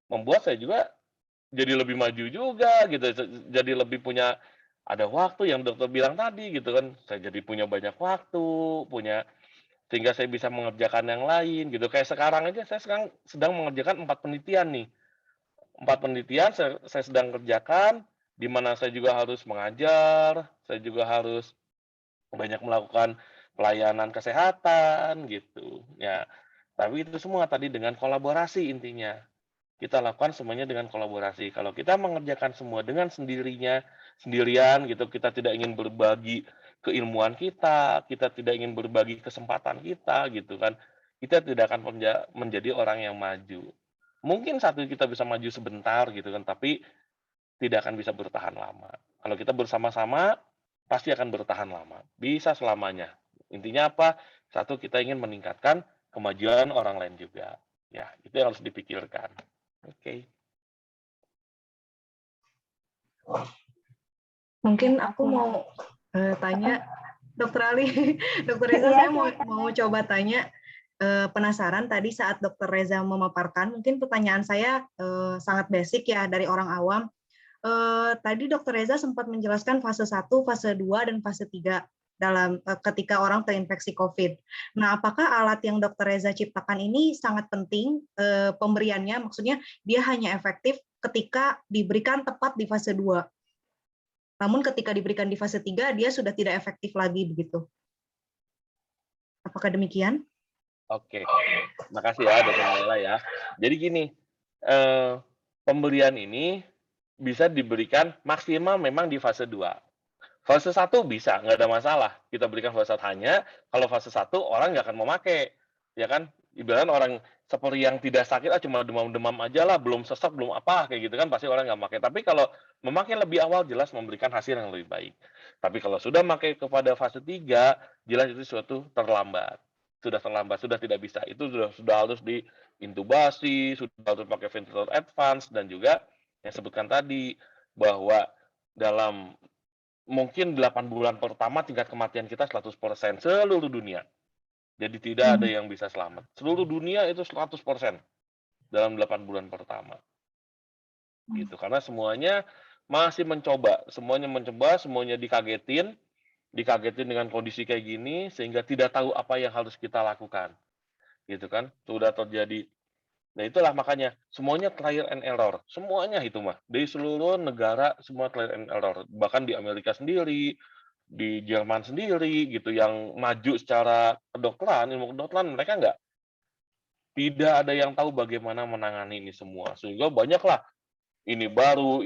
membuat saya juga jadi lebih maju juga gitu. Jadi lebih punya ada waktu yang dokter bilang tadi gitu kan. Saya jadi punya banyak waktu, punya sehingga saya bisa mengerjakan yang lain gitu. Kayak sekarang aja saya sekarang sedang mengerjakan 4 penelitian nih. 4 penelitian saya sedang kerjakan, di mana saya juga harus mengajar, saya juga harus banyak melakukan pelayanan kesehatan gitu. Ya, tapi itu semua tadi dengan kolaborasi intinya. Kita lakukan semuanya dengan kolaborasi. Kalau kita mengerjakan semua dengan sendirian gitu, kita tidak ingin berbagi keilmuan kita tidak ingin berbagi kesempatan kita gitu kan. Kita tidak akan menjadi orang yang maju. Mungkin satu kita bisa maju sebentar gitu kan, tapi tidak akan bisa bertahan lama. Kalau kita bersama-sama, pasti akan bertahan lama. Bisa selamanya. Intinya apa? Satu, kita ingin meningkatkan kemajuan orang lain juga. Ya, itu yang harus dipikirkan. Oke. Mungkin aku mau tanya, Dokter Ali, Dokter Reza, saya mau coba tanya. Penasaran tadi saat Dokter Reza memaparkan, mungkin pertanyaan saya sangat basic ya dari orang awam. Tadi Dokter Reza sempat menjelaskan fase 1, fase 2, dan fase 3 dalam ketika orang terinfeksi COVID. Nah, apakah alat yang Dokter Reza ciptakan ini sangat penting pemberiannya? Maksudnya dia hanya efektif ketika diberikan tepat di fase 2. Namun ketika diberikan di fase 3, dia sudah tidak efektif lagi begitu. Apakah demikian? Oke, makasih ya Dr. Naila ya. Jadi gini, pemberian ini bisa diberikan maksimal memang di fase 2. Fase 1 bisa, nggak ada masalah. Kita berikan fase 1 hanya, kalau fase 1 orang nggak akan memakai. Ya kan, ibarat orang seperti yang tidak sakit, cuma demam-demam aja lah, belum sesak, belum apa, kayak gitu kan, pasti orang nggak pakai. Tapi kalau memakai lebih awal, jelas memberikan hasil yang lebih baik. Tapi kalau sudah memakai kepada fase 3, jelas itu suatu terlambat. Sudah terlambat, sudah tidak bisa. Itu sudah harus diintubasi, sudah harus pakai ventilator advance, dan juga yang sebutkan tadi, bahwa dalam mungkin 8 bulan pertama tingkat kematian kita 100% seluruh dunia. Jadi tidak ada yang bisa selamat. Seluruh dunia itu 100% dalam 8 bulan pertama. Gitu. Karena semuanya masih mencoba, semuanya dikagetin dengan kondisi kayak gini, sehingga tidak tahu apa yang harus kita lakukan. Gitu kan, sudah terjadi. Nah itulah makanya, semuanya trial and error. Semuanya itu mah. Di seluruh negara, semua trial and error. Bahkan di Amerika sendiri, di Jerman sendiri, gitu, yang maju secara kedokteran, ilmu kedokteran, mereka tidak ada yang tahu bagaimana menangani ini semua. Sehingga banyaklah, ini baru,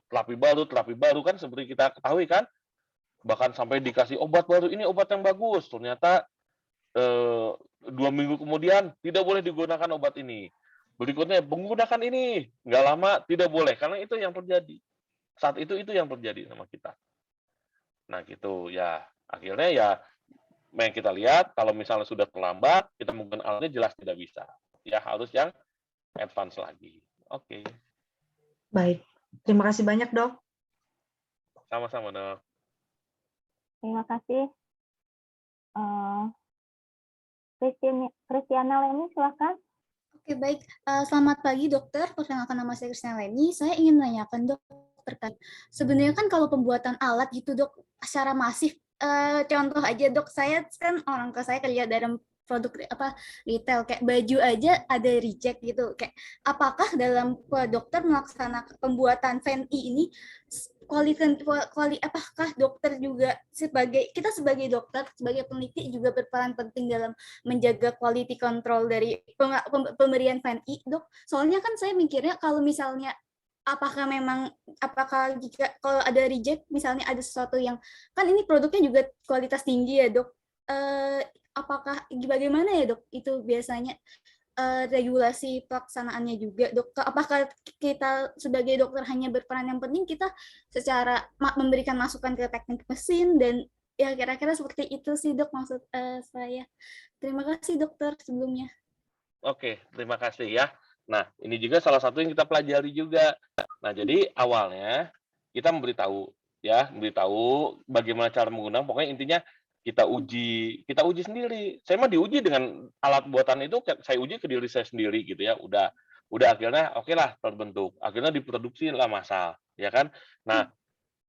terapi baru, kan seperti kita ketahui kan, bahkan sampai dikasih obat baru, ini obat yang bagus, ternyata 2 minggu kemudian tidak boleh digunakan obat ini, berikutnya menggunakan ini, nggak lama tidak boleh, karena itu yang terjadi saat itu yang terjadi sama kita. Nah gitu ya, akhirnya ya yang kita lihat, kalau misalnya sudah terlambat, kita menggunakan alatnya jelas tidak bisa, ya harus yang advance lagi. Oke. Baik, terima kasih banyak Dok. Sama-sama Dok. Terima kasih. Kristiana Leni, silakan. Oke, baik. Selamat pagi, dokter. Perkenalkan nama saya Kristiana Leni. Saya ingin menanyakan, dok, terkait sebenarnya kan kalau pembuatan alat gitu, dok, secara masif. Contoh aja, dok, saya kan orang tua saya kerja dalam produk retail, kayak baju aja ada reject gitu. Kayak apakah dalam dokter melaksanakan pembuatan VNI ini apakah dokter juga kita sebagai dokter, sebagai peneliti juga berperan penting dalam menjaga quality control dari pemberian VNI, dok? Soalnya kan saya mikirnya kalau misalnya apakah jika kalau ada reject, misalnya ada sesuatu yang kan ini produknya juga kualitas tinggi ya, dok, apakah bagaimana ya, dok, itu biasanya regulasi pelaksanaannya juga, dok? Apakah kita sebagai dokter hanya berperan, yang penting kita secara memberikan masukan ke teknik mesin, dan ya kira-kira seperti itu sih, dok, maksud saya. Terima kasih dokter sebelumnya. Oke, terima kasih ya. Nah, ini juga salah satu yang kita pelajari juga. Nah, jadi awalnya kita memberitahu bagaimana cara menggunakan, pokoknya intinya kita uji sendiri. Saya mah diuji dengan alat buatan itu, saya uji ke diri saya sendiri gitu ya. Udah akhirnya oke lah terbentuk. Akhirnya diproduksi lah massal, ya kan. Nah,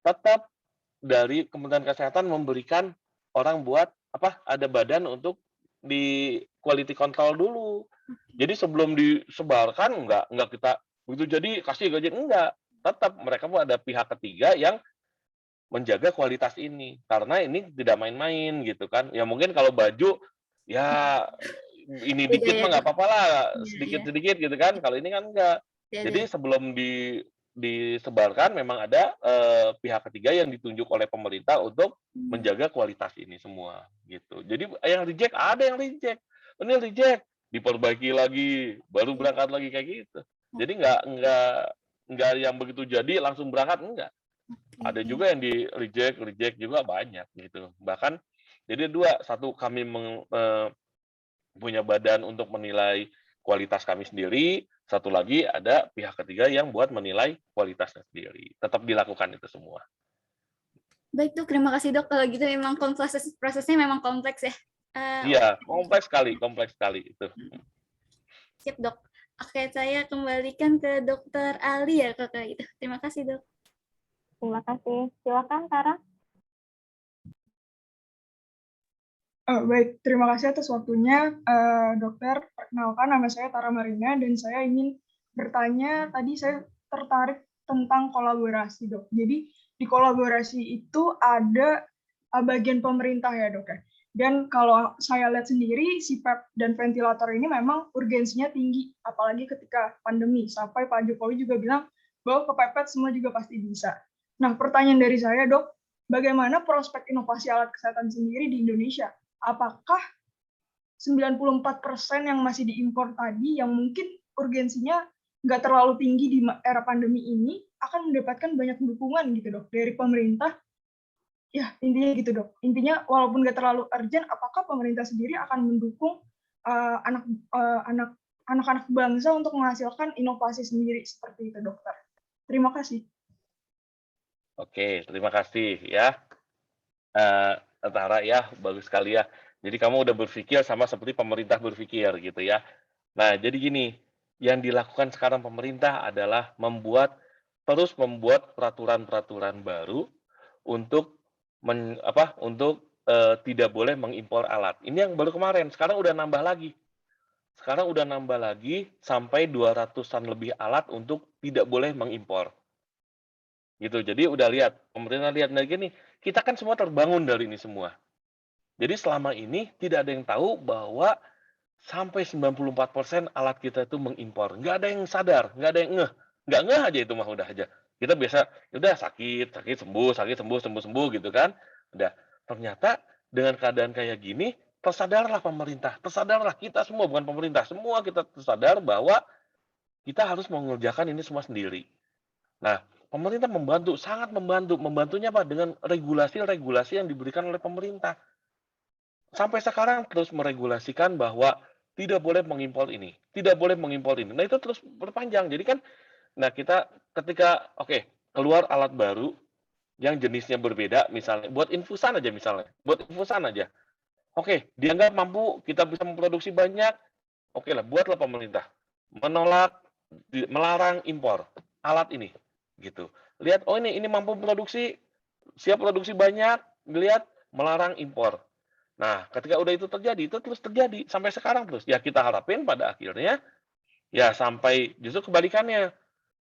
tetap dari Kementerian Kesehatan memberikan orang buat ada badan untuk di quality control dulu. Jadi sebelum disebarkan enggak kita begitu jadi kasih gaji, enggak. Tetap mereka pun ada pihak ketiga yang menjaga kualitas ini, karena ini tidak main-main gitu kan. Ya mungkin kalau baju ya ini Beda dikit ya, mah nggak Dok? apa-apa lah, Iya, sedikit-sedikit gitu kan. Kalau ini kan enggak. Beda. Jadi sebelum disebarkan memang ada pihak ketiga yang ditunjuk oleh pemerintah untuk menjaga kualitas ini semua gitu. Jadi yang reject ada yang reject. Ini reject, diperbaiki lagi, baru berangkat lagi kayak gitu. Jadi nggak yang begitu jadi langsung berangkat, enggak. Ada juga yang di reject juga banyak gitu. Bahkan jadi satu kami punya badan untuk menilai kualitas kami sendiri, satu lagi ada pihak ketiga yang buat menilai kualitasnya sendiri. Tetap dilakukan itu semua. Baik, Dok. Terima kasih, Dok. Kalau gitu memang prosesnya memang kompleks ya. Iya, kompleks sekali itu. Siap, Dok. Oke, saya kembalikan ke Dokter Ali ya, Kakak itu. Terima kasih, Dok. Terima kasih. Silakan, Tara. Baik, terima kasih atas waktunya, Dokter. Perkenalkan, nama saya Tara Marina, dan saya ingin bertanya, tadi saya tertarik tentang kolaborasi, Dok. Jadi, di kolaborasi itu ada bagian pemerintah ya, Dok. Dan kalau saya lihat sendiri, si PEP dan ventilator ini memang urgensinya tinggi, apalagi ketika pandemi. Sampai Pak Jokowi juga bilang bahwa kepepet semua juga pasti bisa. Nah, pertanyaan dari saya, Dok, bagaimana prospek inovasi alat kesehatan sendiri di Indonesia? Apakah 94% yang masih diimpor tadi, yang mungkin urgensinya nggak terlalu tinggi di era pandemi ini, akan mendapatkan banyak dukungan gitu, Dok, dari pemerintah? Ya, intinya gitu, Dok. Intinya, walaupun nggak terlalu urgent, apakah pemerintah sendiri akan mendukung anak-anak bangsa untuk menghasilkan inovasi sendiri seperti itu, Dokter? Terima kasih. Oke, terima kasih ya. Tara ya, bagus sekali ya. Jadi kamu udah berpikir sama seperti pemerintah berpikir gitu ya. Nah, jadi gini, yang dilakukan sekarang pemerintah adalah terus membuat peraturan-peraturan baru untuk tidak boleh mengimpor alat. Ini yang baru kemarin, sekarang udah nambah lagi. Sampai 200-an lebih alat untuk tidak boleh mengimpor. Gitu. Jadi udah lihat, pemerintah lihat lagi nih, kita kan semua terbangun dari ini semua. Jadi selama ini tidak ada yang tahu bahwa sampai 94% alat kita itu mengimpor. Nggak ada yang sadar, nggak ada yang ngeh. Nggak ngeh aja itu mah udah aja. Kita biasa, udah sakit sembuh gitu kan. Udah. Ternyata dengan keadaan kayak gini, tersadarlah pemerintah, tersadarlah kita semua, bukan pemerintah, semua kita tersadar bahwa kita harus mengerjakan ini semua sendiri. Nah, pemerintah sangat membantu. Membantunya apa? Dengan regulasi-regulasi yang diberikan oleh pemerintah. Sampai sekarang terus meregulasikan bahwa tidak boleh mengimpor ini, tidak boleh mengimpor ini. Nah, itu terus berpanjang. Jadi kan, kita ketika, keluar alat baru yang jenisnya berbeda, misalnya, buat infusan aja. Dianggap mampu, kita bisa memproduksi banyak, lah, buatlah pemerintah. Melarang impor alat ini. Gitu. Lihat, ini mampu produksi, siap produksi banyak, dilihat melarang impor. Nah, ketika udah itu terjadi, itu terus terjadi sampai sekarang terus. Ya kita harapin pada akhirnya ya sampai justru kebalikannya.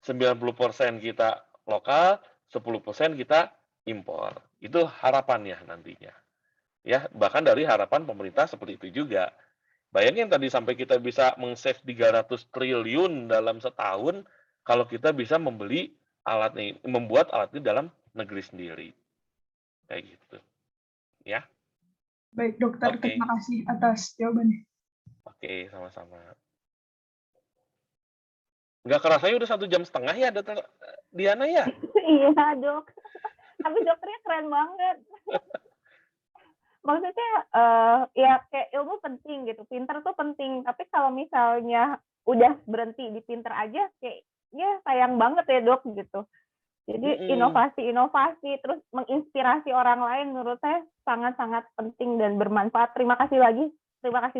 90% kita lokal, 10% kita impor. Itu harapannya nantinya. Ya, bahkan dari harapan pemerintah seperti itu juga. Bayangin tadi sampai kita bisa meng-save 300 triliun dalam setahun kalau kita bisa membuat alat ini dalam negeri sendiri. Kayak gitu. Ya. Baik, Dokter. Terima kasih atas jawabannya. Oke, sama-sama. Nggak kerasa ya udah 1,5 jam ya, Dokter Diana ya? Iya, Dok. Tapi dokternya keren banget. Maksudnya, ya kayak ilmu penting gitu. Pinter tuh penting. Tapi kalau misalnya udah berhenti di pinter aja, kayak ya sayang banget ya, Dok, gitu. Jadi inovasi-inovasi terus menginspirasi orang lain menurut saya sangat-sangat penting dan bermanfaat. Terima kasih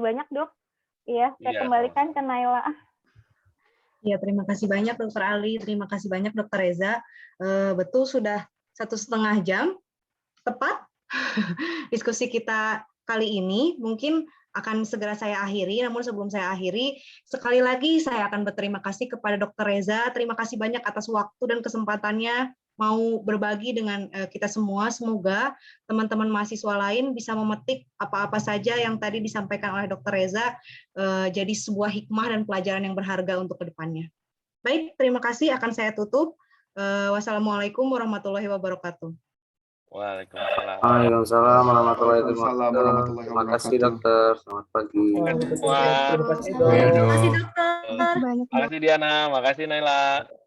banyak Dok. Iya, saya kembalikan ke Naila. Ya, terima kasih banyak Dr. Ali, terima kasih banyak Dr. Reza. Betul sudah 1,5 jam tepat diskusi kita kali ini. Mungkin akan segera saya akhiri, namun sebelum saya akhiri, sekali lagi saya akan berterima kasih kepada Dr. Reza. Terima kasih banyak atas waktu dan kesempatannya mau berbagi dengan kita semua. Semoga teman-teman mahasiswa lain bisa memetik apa-apa saja yang tadi disampaikan oleh Dr. Reza jadi sebuah hikmah dan pelajaran yang berharga untuk kedepannya. Baik, terima kasih. Akan saya tutup. Wassalamualaikum warahmatullahi wabarakatuh. Waalaikumsalam. Waalaikumsalam warahmatullahi Waalaikumsalam wabarakatuh. warahmatullahi Terima kasih wabarakatuh. dokter. Selamat pagi. Terima kasih, Dok. Terima kasih dokter. Makasih Diana, makasih Naila.